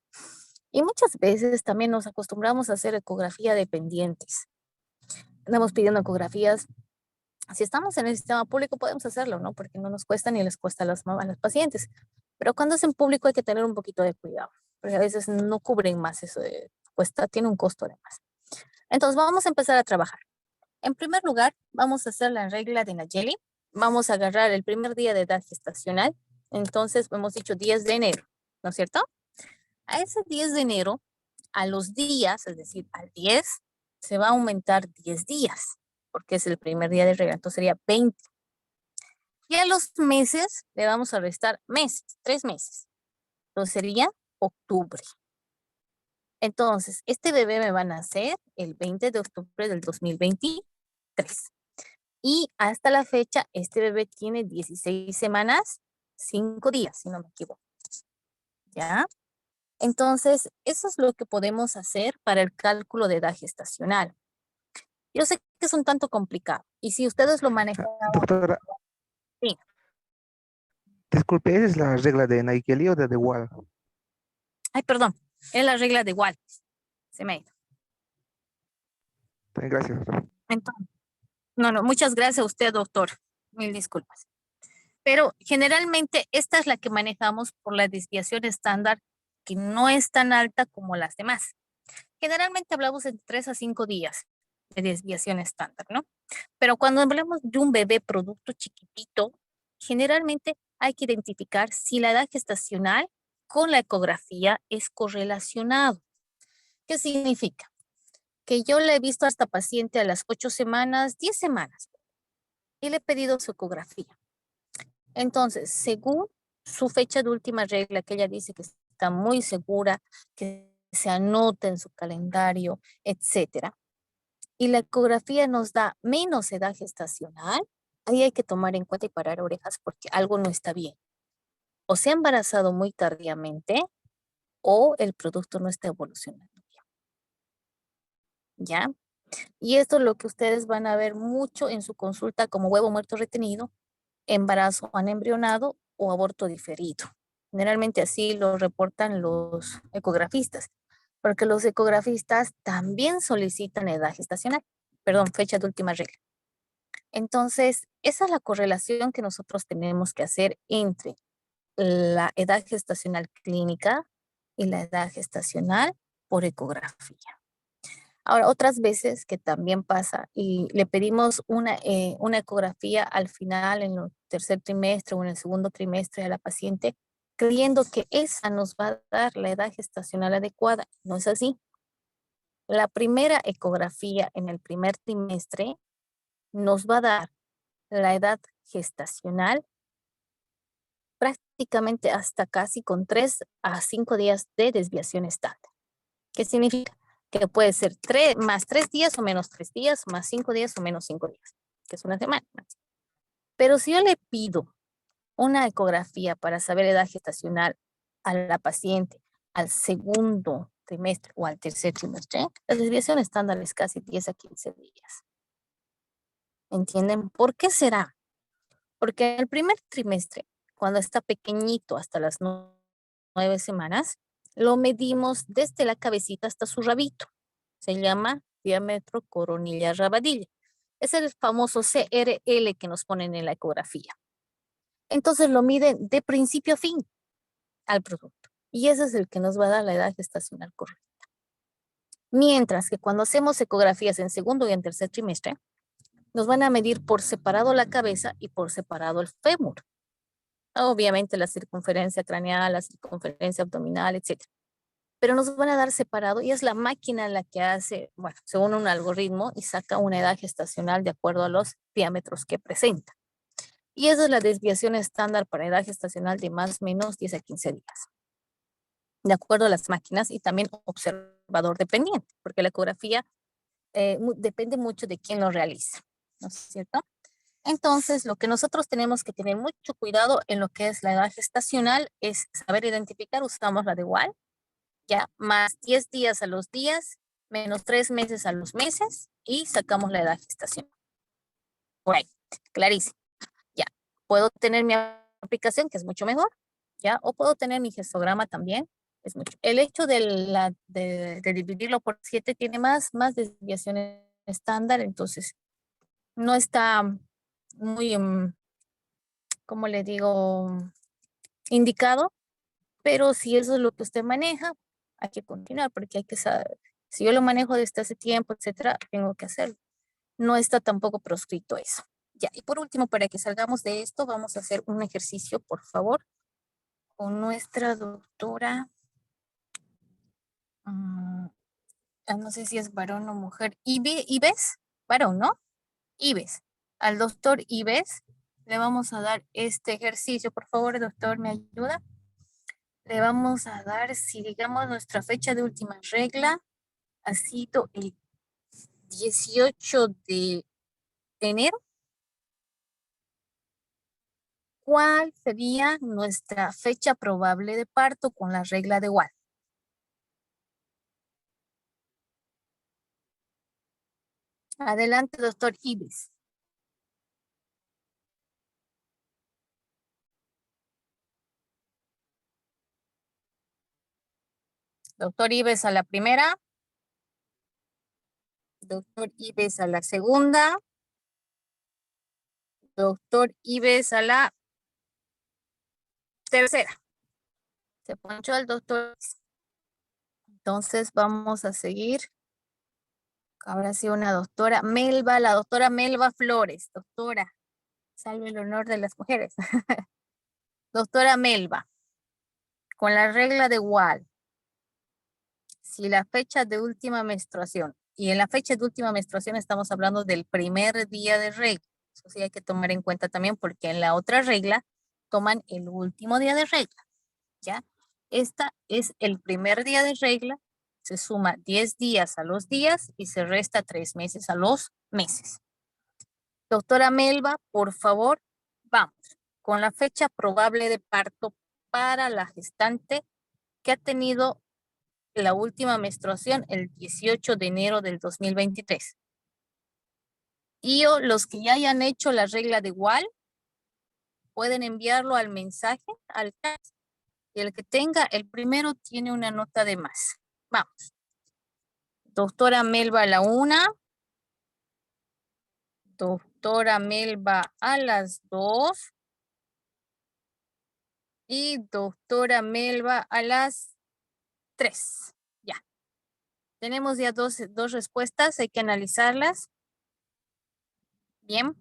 [SPEAKER 2] Y muchas veces también nos acostumbramos a hacer ecografía dependientes. Andamos pidiendo ecografías. Si estamos en el sistema público podemos hacerlo, ¿no? Porque no nos cuesta ni les cuesta a las pacientes. Pero cuando es en público hay que tener un poquito de cuidado, porque a veces no cubren más eso, tiene un costo de más. Entonces vamos a empezar a trabajar. En primer lugar, vamos a hacer la regla de Nayeli. Vamos a agarrar el primer día de edad gestacional. Entonces hemos dicho 10 de enero, ¿no es cierto? A ese 10 de enero, a los días, es decir, al 10, se va a aumentar 10 días, porque es el primer día de regla, entonces sería 20. Y a los meses le vamos a restar meses, 3 meses. Entonces sería octubre. Entonces, este bebé me va a nacer el 20 de octubre del 2023. Y hasta la fecha, este bebé tiene 16 semanas, 5 días, si no me equivoco. ¿Ya? Entonces, eso es lo que podemos hacer para el cálculo de edad gestacional. Yo sé que es un tanto complicado. Y si ustedes lo manejan...
[SPEAKER 14] Doctora,
[SPEAKER 2] Sí.
[SPEAKER 14] disculpe, ¿esa es la regla de Nayeli o de The Wall?
[SPEAKER 2] Ay, perdón. Es la regla de Wallis. Se me ha ido.
[SPEAKER 14] Gracias, doctora.
[SPEAKER 2] Entonces, no, muchas gracias a usted, doctor. Mil disculpas. Pero generalmente esta es la que manejamos por la desviación estándar, que no es tan alta como las demás. Generalmente hablamos de 3 a 5 días de desviación estándar, ¿no? Pero cuando hablamos de un bebé producto chiquitito, generalmente hay que identificar si la edad gestacional con la ecografía es correlacionado. ¿Qué significa? Que yo le he visto a esta paciente a las 8 semanas, 10 semanas, y le he pedido su ecografía. Entonces, según su fecha de última regla, que ella dice que está muy segura, que se anota en su calendario, etcétera, y la ecografía nos da menos edad gestacional, ahí hay que tomar en cuenta y parar orejas porque algo no está bien. O se ha embarazado muy tardíamente o el producto no está evolucionando bien. ¿Ya? Y esto es lo que ustedes van a ver mucho en su consulta como huevo muerto retenido, embarazo anembrionado o aborto diferido. Generalmente así lo reportan los ecografistas, porque los ecografistas también solicitan edad gestacional, perdón, fecha de última regla. Entonces, esa es la correlación que nosotros tenemos que hacer entre la edad gestacional clínica y la edad gestacional por ecografía. Ahora, otras veces que también pasa y le pedimos una ecografía al final, en el tercer trimestre o en el segundo trimestre a la paciente, creyendo que esa nos va a dar la edad gestacional adecuada. No es así. La primera ecografía en el primer trimestre nos va a dar la edad gestacional prácticamente hasta casi con 3 a 5 días de desviación estándar. ¿Qué significa? Que puede ser más 3 días o menos 3 días, más 5 días o menos 5 días, que es una semana. Pero si yo le pido una ecografía para saber edad gestacional a la paciente al segundo trimestre o al tercer trimestre, la desviación estándar es casi 10 a 15 días. ¿Entienden? ¿Por qué será? Porque en el primer trimestre, cuando está pequeñito hasta las 9 semanas, lo medimos desde la cabecita hasta su rabito. Se llama diámetro coronilla rabadilla. Es el famoso CRL que nos ponen en la ecografía. Entonces lo miden de principio a fin al producto. Y ese es el que nos va a dar la edad gestacional correcta. Mientras que cuando hacemos ecografías en segundo y en tercer trimestre, nos van a medir por separado la cabeza y por separado el fémur. Obviamente la circunferencia craneal, la circunferencia abdominal, etc. Pero nos van a dar separado y es la máquina la que hace, bueno, según un algoritmo y saca una edad gestacional de acuerdo a los diámetros que presenta. Y esa es la desviación estándar para edad gestacional de más o menos 10 a 15 días. De acuerdo a las máquinas y también observador dependiente, porque la ecografía depende mucho de quién lo realiza, ¿no es cierto? Entonces, lo que nosotros tenemos que tener mucho cuidado en lo que es la edad gestacional es saber identificar, usamos la de igual, ya, más 10 días a los días, menos 3 meses a los meses y sacamos la edad gestacional. Right, clarísimo. Ya, puedo tener mi aplicación, que es mucho mejor, ya, o puedo tener mi histograma también, es mucho. El hecho de dividirlo por 7 tiene más desviaciones estándar, entonces no está muy, ¿cómo le digo? Indicado, pero si eso es lo que usted maneja, hay que continuar porque hay que saber, si yo lo manejo desde hace tiempo, etcétera, tengo que hacerlo. No está tampoco proscrito eso. Ya, y por último, para que salgamos de esto, vamos a hacer un ejercicio, por favor, con nuestra doctora. No sé si es varón o mujer. Ives, varón, ¿no? Ives. Al doctor Ives le vamos a dar este ejercicio. Por favor, doctor, ¿me ayuda? Le vamos a dar, si digamos nuestra fecha de última regla ha sido el 18 de enero, ¿cuál sería nuestra fecha probable de parto con la regla de Watt? Adelante, doctor Ives. Doctor Ives a la primera. Doctor Ives a la segunda. Doctor Ives a la tercera. Se ponchó el doctor. Entonces vamos a seguir. Ahora sí una doctora Melba, la doctora Melba Flores. Doctora, salve el honor de las mujeres. Doctora Melba, con la regla de Wahl, si la fecha de última menstruación, y en la fecha de última menstruación estamos hablando del primer día de regla. Eso sí hay que tomar en cuenta también porque en la otra regla toman el último día de regla. ¿Ya? Esta es el primer día de regla. Se suma 10 días a los días y se resta 3 meses a los meses. Doctora Melba, por favor, vamos con la fecha probable de parto para la gestante que ha tenido la última menstruación el 18 de enero del 2023. Y los que ya hayan hecho la regla de Wahl pueden enviarlo al mensaje, al chat, y el que tenga el primero tiene una nota de más. Vamos. Doctora Melba a la 1. Doctora Melba a las 2. Y doctora Melba a las 3. Ya. Tenemos ya dos respuestas, hay que analizarlas. Bien.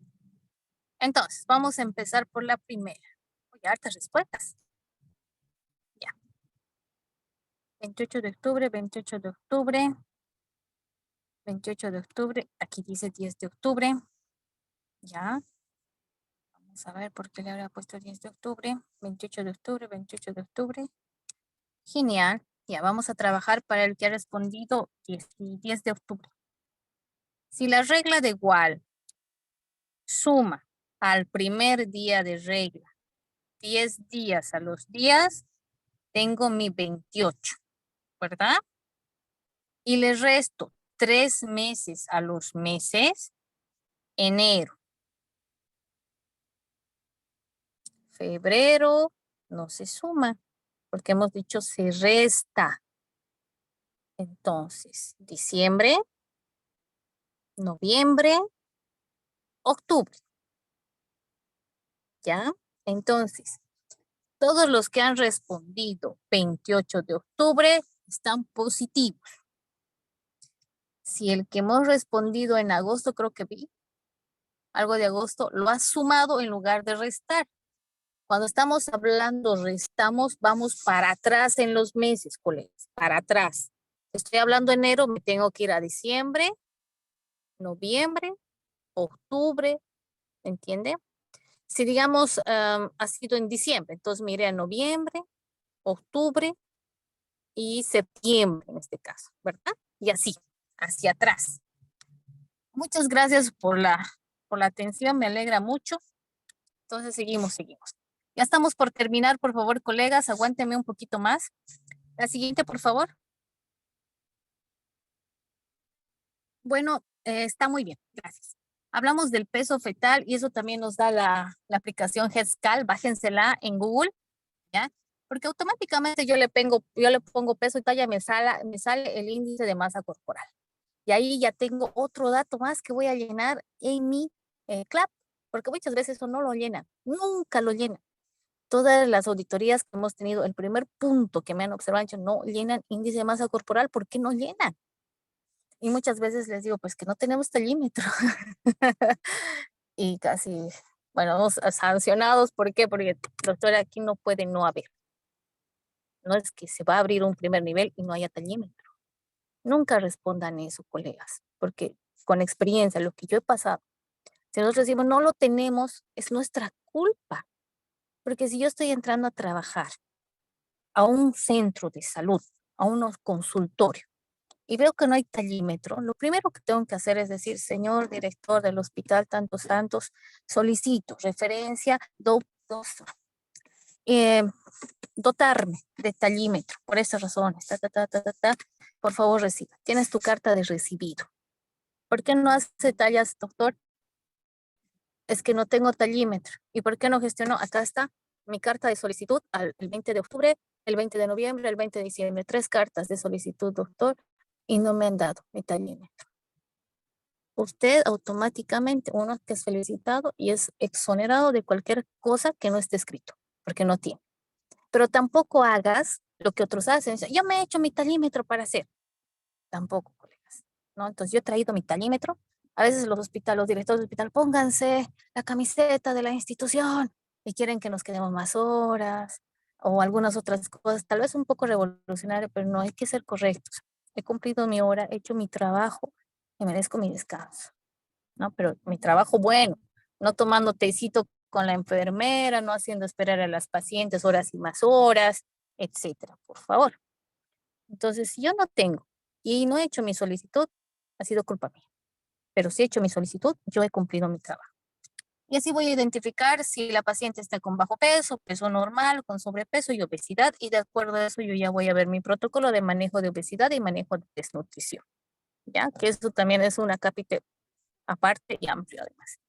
[SPEAKER 2] Entonces, vamos a empezar por la primera. Oye, hartas respuestas. Ya. 28 de octubre, 28 de octubre. 28 de octubre, aquí dice 10 de octubre. Ya. Vamos a ver por qué le habrá puesto 10 de octubre. 28 de octubre, 28 de octubre. Genial. Ya vamos a trabajar para el que ha respondido 10 de octubre. Si la regla de Wahl suma al primer día de regla 10 días a los días, tengo mi 28, ¿verdad? Y le resto 3 meses a los meses, enero, febrero, no se suma, porque hemos dicho se resta. Entonces, diciembre, noviembre, octubre. ¿Ya? Entonces, todos los que han respondido 28 de octubre están positivos. Si el que hemos respondido en agosto, creo que vi algo de agosto, lo ha sumado en lugar de restar. Cuando estamos hablando restamos, vamos para atrás en los meses, colegas, para atrás. Estoy hablando enero, me tengo que ir a diciembre, noviembre, octubre, ¿entiende? Si digamos ha sido en diciembre, entonces me iré a noviembre, octubre y septiembre en este caso, ¿verdad? Y así, hacia atrás. Muchas gracias por la atención, me alegra mucho. Entonces seguimos. Ya estamos por terminar, por favor, colegas, aguántenme un poquito más. La siguiente, por favor. Bueno, está muy bien, gracias. Hablamos del peso fetal y eso también nos da la aplicación Headscal, bájensela en Google, ¿ya? Porque automáticamente yo le pongo peso y talla, me sale el índice de masa corporal. Y ahí ya tengo otro dato más que voy a llenar en mi CLAP, porque muchas veces eso no lo llena, nunca lo llena. Todas las auditorías que hemos tenido, el primer punto que me han observado, no llenan índice de masa corporal. ¿Por qué no llenan? Y muchas veces les digo, pues que no tenemos tallímetro. Y casi, bueno, vamos sancionados. ¿Por qué? Porque, doctora, aquí no puede no haber. No es que se va a abrir un primer nivel y no haya tallímetro. Nunca respondan eso, colegas, porque con experiencia, lo que yo he pasado, si nosotros decimos no lo tenemos, es nuestra culpa. Porque si yo estoy entrando a trabajar a un centro de salud, a unos consultorios, y veo que no hay tallímetro, lo primero que tengo que hacer es decir, señor director del hospital tantos, solicito referencia, dotarme de tallímetro, por esas razones, por favor reciba. Tienes tu carta de recibido. ¿Por qué no hace tallas, doctor? Es que no tengo tallímetro. ¿Y por qué no gestionó? Acá está. mi carta de solicitud el 20 de octubre, el 20 de noviembre, el 20 de diciembre. 3 cartas de solicitud, doctor, y no me han dado mi talímetro. Usted automáticamente, uno que es felicitado y es exonerado de cualquier cosa que no esté escrito, porque no tiene. Pero tampoco hagas lo que otros hacen. Yo me he hecho mi talímetro para hacer. Tampoco, colegas, ¿no? Entonces yo he traído mi talímetro. A veces los directores del hospital, pónganse la camiseta de la institución y quieren que nos quedemos más horas o algunas otras cosas, tal vez un poco revolucionario, pero no, hay que ser correctos. He cumplido mi hora, he hecho mi trabajo y merezco mi descanso, ¿no? Pero mi trabajo bueno, no tomando tecito con la enfermera, no haciendo esperar a las pacientes horas y más horas, etcétera, por favor. Entonces, si yo no tengo y no he hecho mi solicitud, ha sido culpa mía. Pero si he hecho mi solicitud, yo he cumplido mi trabajo. Y así voy a identificar si la paciente está con bajo peso, peso normal, con sobrepeso y obesidad. Y de acuerdo a eso, yo ya voy a ver mi protocolo de manejo de obesidad y manejo de desnutrición. ¿Ya? Que eso también es una capítulo aparte y amplio además.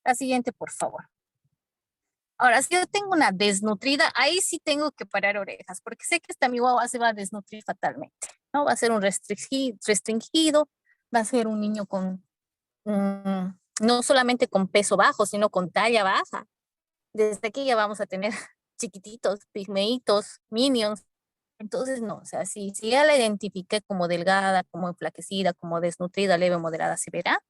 [SPEAKER 2] La siguiente, por favor. Ahora, si yo tengo una desnutrida, ahí sí tengo que parar orejas, porque sé que esta mi guagua se va a desnutrir fatalmente, ¿no? Va a ser un restringido, va a ser un niño con, no solamente con peso bajo, sino con talla baja. Desde aquí ya vamos a tener chiquititos, pigmeitos, minions. Entonces, no, o sea, si ya la identifiqué como delgada, como enflaquecida, como desnutrida, leve, moderada, severa,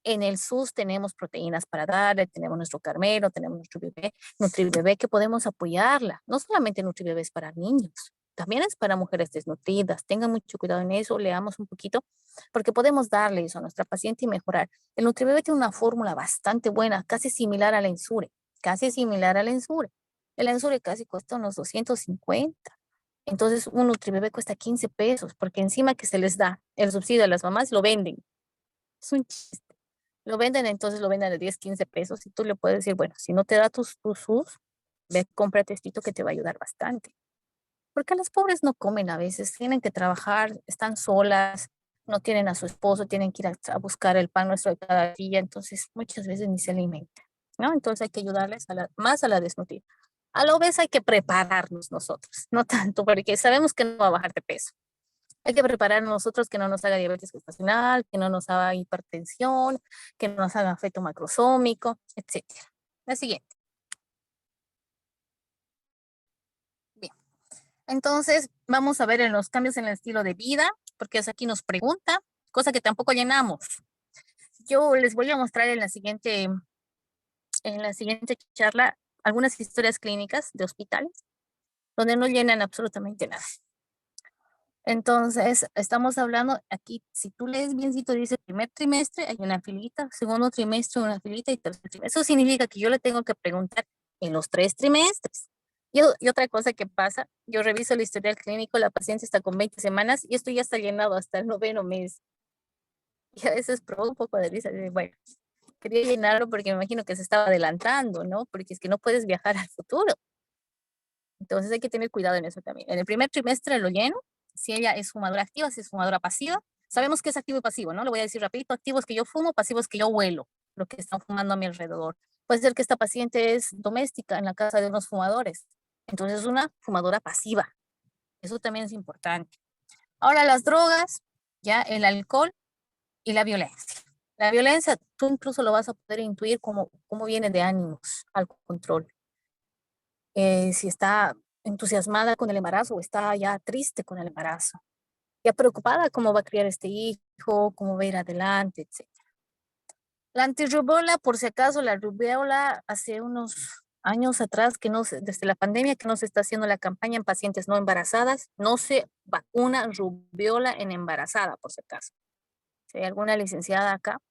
[SPEAKER 2] en el SUS tenemos proteínas para darle, tenemos nuestro Carmelo, tenemos nuestro bebé, NutriBebé, que podemos apoyarla. No solamente NutriBebé es para niños, también es para mujeres desnutridas. Tengan mucho cuidado en eso, leamos un poquito, porque podemos darle eso a nuestra paciente y mejorar. El NutriBebé tiene una fórmula bastante buena, casi similar a la Ensure, casi similar a la Ensure. El Ensure casi cuesta unos 250. Entonces, un NutriBebé cuesta 15 pesos, porque encima que se les da el subsidio a las mamás, lo venden. Es un chiste. Lo venden, entonces lo venden de 10, 15 pesos y tú le puedes decir, bueno, si no te da tus SUS, ve, cómprate esto que te va a ayudar bastante. Porque las pobres no comen a veces, tienen que trabajar, están solas, no tienen a su esposo, tienen que ir a buscar el pan nuestro de cada día, entonces muchas veces ni se alimentan, ¿no? Entonces hay que ayudarles más a la desnutrida. A la obesa hay que prepararnos nosotros, no tanto, porque sabemos que no va a bajar de peso. Hay que preparar nosotros que no nos haga diabetes gestacional, que no nos haga hipertensión, que no nos haga efecto macrosómico, etc. La siguiente. Bien. Entonces, vamos a ver en los cambios en el estilo de vida, porque aquí nos pregunta, cosa que tampoco llenamos. Yo les voy a mostrar en la siguiente charla algunas historias clínicas de hospitales donde no llenan absolutamente nada. Entonces, estamos hablando aquí, si tú lees biencito, dice primer trimestre, hay una filita, segundo trimestre, una filita y tercer trimestre. Eso significa que yo le tengo que preguntar en los 3 trimestres. Y otra cosa que pasa, yo reviso el historial clínico, la paciente está con 20 semanas y esto ya está llenado hasta el 9º mes. Y a veces provoca un poco de risa. Bueno, quería llenarlo porque me imagino que se estaba adelantando, ¿no? Porque es que no puedes viajar al futuro. Entonces hay que tener cuidado en eso también. En el primer trimestre lo lleno. Si ella es fumadora activa, si es fumadora pasiva. Sabemos que es activo y pasivo, ¿no? Lo voy a decir rapidito. Activo es que yo fumo, pasivo es que yo huelo lo que están fumando a mi alrededor. Puede ser que esta paciente es doméstica en la casa de unos fumadores. Entonces es una fumadora pasiva. Eso también es importante. Ahora las drogas, ya el alcohol y la violencia. La violencia, tú incluso lo vas a poder intuir cómo viene de ánimos al control. Si está entusiasmada con el embarazo o está ya triste con el embarazo, ya preocupada cómo va a criar este hijo, cómo va a ir adelante, etc. La antirrubiola, por si acaso, la rubiola hace unos años atrás, que no se, desde la pandemia que no se está haciendo la campaña en pacientes no embarazadas, no se vacuna rubiola en embarazada, por si acaso. Si hay alguna licenciada acá,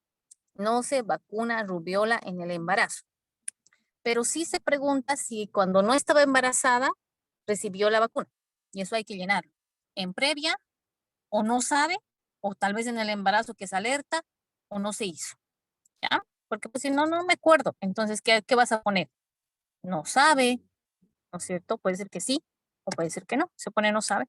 [SPEAKER 2] no se vacuna rubiola en el embarazo. Pero sí se pregunta si cuando no estaba embarazada recibió la vacuna. Y eso hay que llenarlo. En previa, o no sabe, o tal vez en el embarazo que es alerta, o no se hizo. ¿Ya? Porque pues si no, no me acuerdo. Entonces, ¿qué vas a poner? No sabe, ¿no es cierto? Puede ser que sí, o puede ser que no. Se pone no sabe.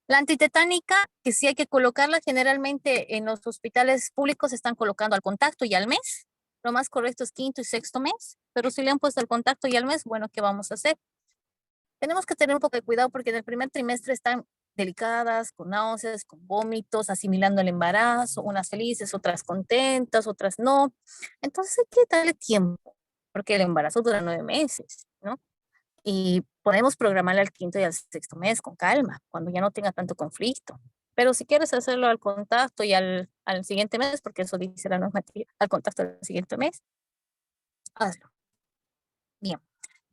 [SPEAKER 2] La antitetánica, que sí hay que colocarla, generalmente en los hospitales públicos se están colocando al contacto y al mes. Lo más correcto es 5º y 6º mes, pero si le han puesto al contacto y al mes, bueno, ¿qué vamos a hacer? Tenemos que tener un poco de cuidado porque en el primer trimestre están delicadas, con náuseas, con vómitos, asimilando el embarazo, unas felices, otras contentas, otras no. Entonces hay que darle tiempo, porque el embarazo dura 9 meses, ¿no? Y podemos programarle al 5º y al 6º mes con calma, cuando ya no tenga tanto conflicto. Pero si quieres hacerlo al contacto y al siguiente mes, porque eso dice la normativa, al contacto del siguiente mes, hazlo. Bien.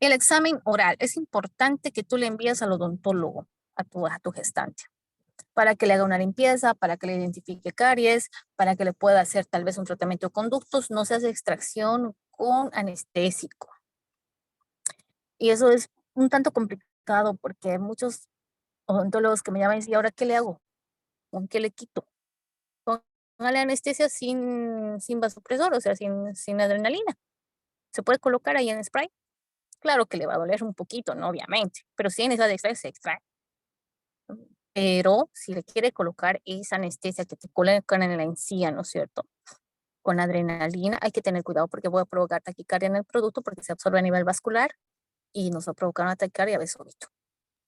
[SPEAKER 2] El examen oral. Es importante que tú le envíes al odontólogo, a tu gestante, para que le haga una limpieza, para que le identifique caries, para que le pueda hacer tal vez un tratamiento de conductos. No se hace extracción con anestésico. Y eso es un tanto complicado porque hay muchos odontólogos que me llaman y dicen, ¿y ahora qué le hago? ¿Con qué le quito? Póngale anestesia sin vasopresor, o sea, sin adrenalina. Se puede colocar ahí en spray. Claro que le va a doler un poquito, ¿no? Obviamente, pero si hay necesidad de extraer, se extrae. Pero si le quiere colocar esa anestesia que te colocan en la encía, ¿no es cierto? Con adrenalina, hay que tener cuidado porque puede provocar taquicardia en el producto porque se absorbe a nivel vascular y nos va a provocar una taquicardia a besóbito.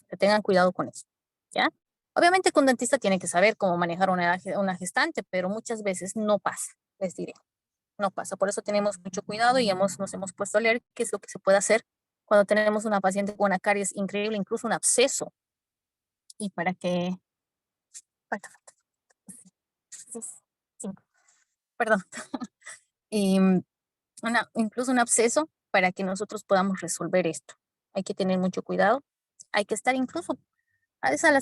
[SPEAKER 2] Que tengan cuidado con eso, ¿ya? Obviamente con dentista tiene que saber cómo manejar una gestante, pero muchas veces no pasa, les diré. No pasa, por eso tenemos mucho cuidado y nos hemos puesto a leer qué es lo que se puede hacer cuando tenemos una paciente con una caries increíble, incluso un absceso. Y para que... Perdón. Y incluso un absceso para que nosotros podamos resolver esto. Hay que tener mucho cuidado. Hay que estar incluso...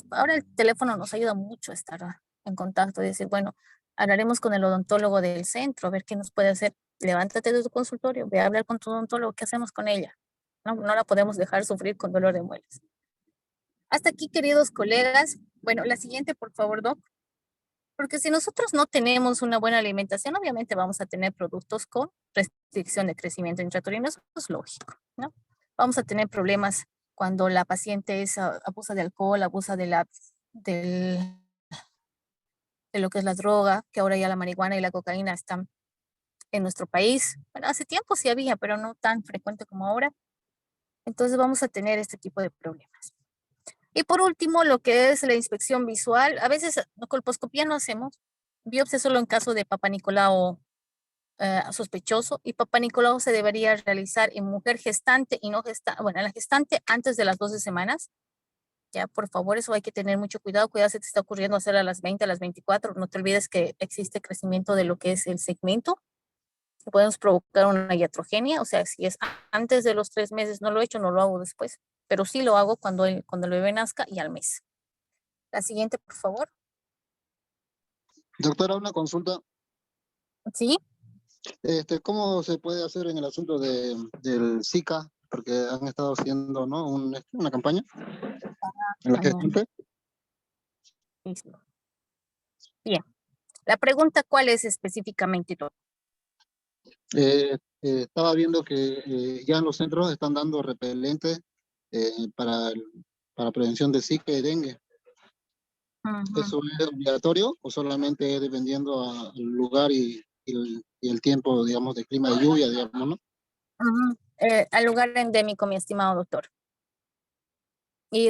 [SPEAKER 2] ahora el teléfono nos ayuda mucho a estar en contacto y decir, bueno, hablaremos con el odontólogo del centro, a ver qué nos puede hacer. Levántate de tu consultorio, ve a hablar con tu odontólogo, ¿qué hacemos con ella? No la podemos dejar sufrir con dolor de muelas. Hasta aquí, queridos colegas. Bueno, la siguiente, por favor, Doc. Porque si nosotros no tenemos una buena alimentación, obviamente vamos a tener productos con restricción de crecimiento intrauterino. Eso es lógico, ¿no? Vamos a tener problemas cuando la paciente abusa de alcohol, abusa de lo que es la droga, que ahora ya la marihuana y la cocaína están en nuestro país. Bueno, hace tiempo sí había, pero no tan frecuente como ahora. Entonces vamos a tener este tipo de problemas. Y por último, lo que es la inspección visual. A veces colposcopía no hacemos. Biopsia solo en caso de Papa Nicolau sospechoso. Y Papa Nicolau se debería realizar en mujer gestante y no gestante. Bueno, en la gestante antes de las 12 semanas. Ya, por favor, eso hay que tener mucho cuidado. Cuidado si te está ocurriendo hacer a las 20, a las 24. No te olvides que existe crecimiento de lo que es el segmento. Podemos provocar una iatrogenia. O sea, si es antes de los 3 meses, no lo he hecho, no lo hago después. Pero sí lo hago cuando el bebé nazca y al mes. La siguiente, por favor.
[SPEAKER 9] Doctora, una consulta.
[SPEAKER 2] ¿Sí?
[SPEAKER 9] ¿Cómo se puede hacer en el asunto del Zika? Porque han estado haciendo, ¿no? una campaña en la gestante.
[SPEAKER 2] Bien. La pregunta, ¿cuál es específicamente?
[SPEAKER 9] Estaba viendo que ya en los centros están dando repelentes para prevención de Zika y dengue. ¿Eso es obligatorio o solamente es dependiendo al lugar y el tiempo, digamos, de clima de lluvia, digamos, ¿no?
[SPEAKER 2] Al lugar endémico, mi estimado doctor. Y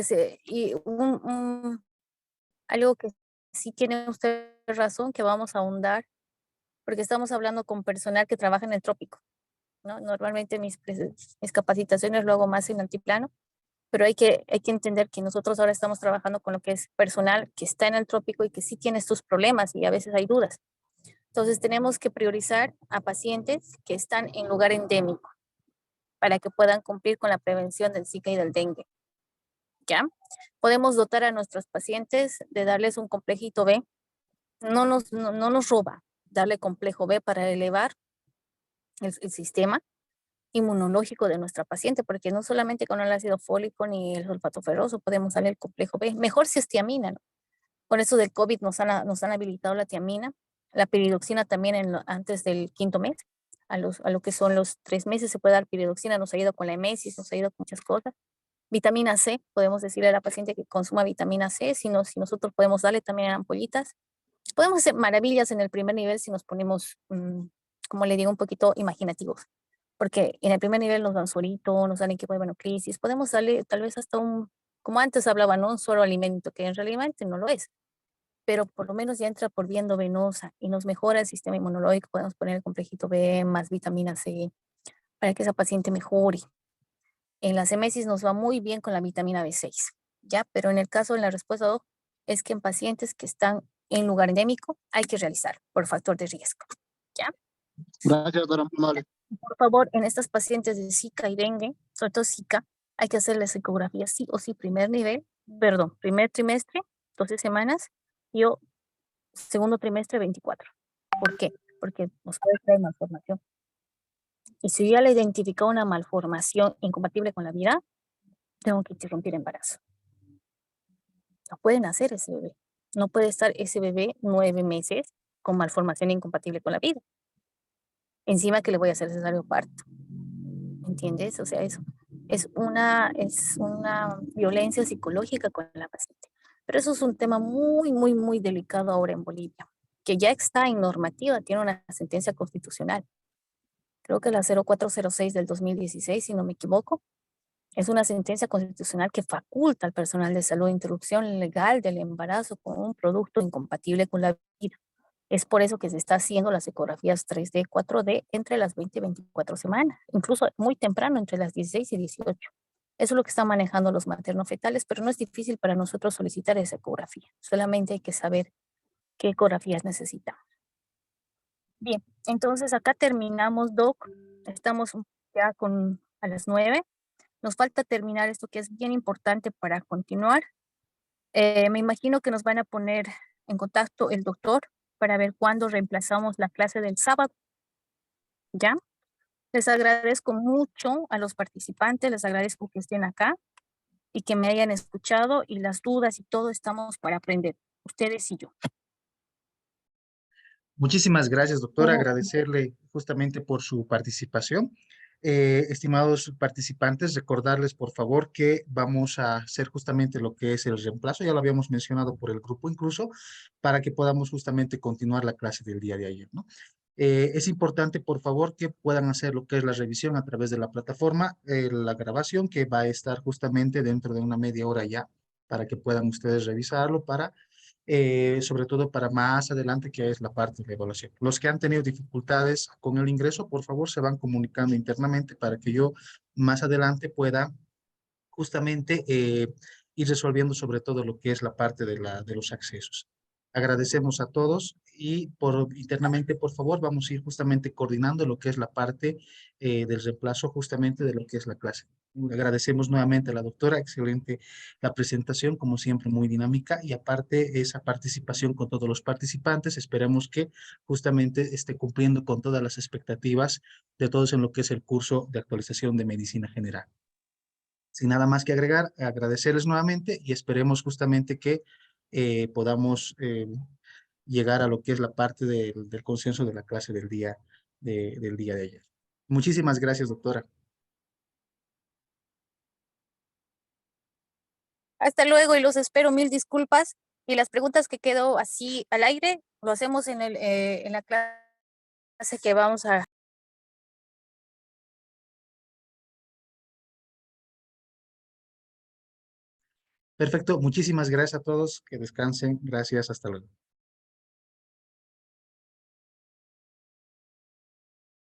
[SPEAKER 2] algo que sí tiene usted razón, que vamos a ahondar, porque estamos hablando con personal que trabaja en el trópico, ¿no? Normalmente mis capacitaciones lo hago más en altiplano, pero hay que entender que nosotros ahora estamos trabajando con lo que es personal que está en el trópico y que sí tiene estos problemas y a veces hay dudas. Entonces tenemos que priorizar a pacientes que están en lugar endémico para que puedan cumplir con la prevención del Zika y del dengue. ¿Ya? Podemos dotar a nuestros pacientes de darles un complejito B. No nos roba darle complejo B para elevar el sistema inmunológico de nuestra paciente, porque no solamente con el ácido fólico ni el sulfato ferroso podemos darle el complejo B, mejor si es tiamina, ¿no? Con eso del COVID nos han habilitado la tiamina, la piridoxina también antes del 5º mes, a lo que son los 3 meses se puede dar piridoxina, nos ayuda con la emesis, nos ayuda con muchas cosas. Vitamina C, podemos decirle a la paciente que consuma vitamina C, si nosotros podemos darle también ampollitas. Podemos hacer maravillas en el primer nivel si nos ponemos, como le digo, un poquito imaginativos. porque en el primer nivel nos dan suerito, nos dan equipo de venoclisis, podemos darle tal vez hasta como antes hablaba, ¿no? Un suero alimento, que en realidad no lo es, pero por lo menos ya entra por vía endovenosa y nos mejora el sistema inmunológico, podemos poner el complejito B, más vitamina C, para que esa paciente mejore. En la emesis nos va muy bien con la vitamina B6, ¿ya? Pero en el caso de la respuesta 2, es que en pacientes que están en lugar endémico hay que realizar por factor de riesgo, ¿ya?
[SPEAKER 9] Gracias, doctora. Muy amable.
[SPEAKER 2] Por favor, en estas pacientes de Zika y dengue, sobre todo Zika, hay que hacerles ecografía sí o sí primer trimestre, 12 semanas, y segundo trimestre, 24. ¿Por qué? Porque nos puede traer malformación. Y si yo ya le identificó una malformación incompatible con la vida, tengo que interrumpir embarazo. No puede nacer ese bebé. No puede estar ese bebé 9 meses con malformación incompatible con la vida. Encima que le voy a hacer cesárea parto. ¿Entiendes? O sea, eso es una violencia psicológica con la paciente. Pero eso es un tema muy, muy, muy delicado ahora en Bolivia, que ya está en normativa, tiene una sentencia constitucional. Creo que la 0406 del 2016, si no me equivoco, es una sentencia constitucional que faculta al personal de salud interrupción legal del embarazo con un producto incompatible con la vida. Es por eso que se está haciendo las ecografías 3D, 4D entre las 20 y 24 semanas, incluso muy temprano, entre las 16 y 18. Eso es lo que están manejando los materno-fetales, pero no es difícil para nosotros solicitar esa ecografía. Solamente hay que saber qué ecografías necesitamos. Bien, entonces acá terminamos, Doc. Estamos ya a las 9. Nos falta terminar esto que es bien importante para continuar. Me imagino que nos van a poner en contacto el doctor para ver cuándo reemplazamos la clase del sábado. ¿Ya? Les agradezco mucho a los participantes, les agradezco que estén acá y que me hayan escuchado, y las dudas y todo estamos para aprender, ustedes y yo.
[SPEAKER 14] Muchísimas gracias, doctora. Agradecerle justamente por su participación. Estimados participantes, recordarles por favor que vamos a hacer justamente lo que es el reemplazo, ya lo habíamos mencionado por el grupo incluso, para que podamos justamente continuar la clase del día de ayer, ¿no? Es importante, por favor, que puedan hacer lo que es la revisión a través de la plataforma, la grabación que va a estar justamente dentro de una media hora ya, para que puedan ustedes revisarlo, sobre todo para más adelante, que es la parte de evaluación. Los que han tenido dificultades con el ingreso, por favor, se van comunicando internamente para que yo más adelante pueda justamente ir resolviendo sobre todo lo que es la parte de los accesos. Agradecemos a todos y internamente, por favor, vamos a ir justamente coordinando lo que es la parte del reemplazo justamente de lo que es la clase. Agradecemos nuevamente a la doctora, excelente la presentación, como siempre muy dinámica, y aparte esa participación con todos los participantes, esperamos que justamente esté cumpliendo con todas las expectativas de todos en lo que es el curso de actualización de medicina general. Sin nada más que agregar, agradecerles nuevamente y esperemos justamente que podamos llegar a lo que es la parte del consenso de la clase del día de ayer. Muchísimas gracias, doctora.
[SPEAKER 2] Hasta luego y los espero, mil disculpas. Y las preguntas que quedó así al aire, lo hacemos en la clase que vamos a...
[SPEAKER 14] Perfecto, muchísimas gracias a todos, que descansen, gracias, hasta luego.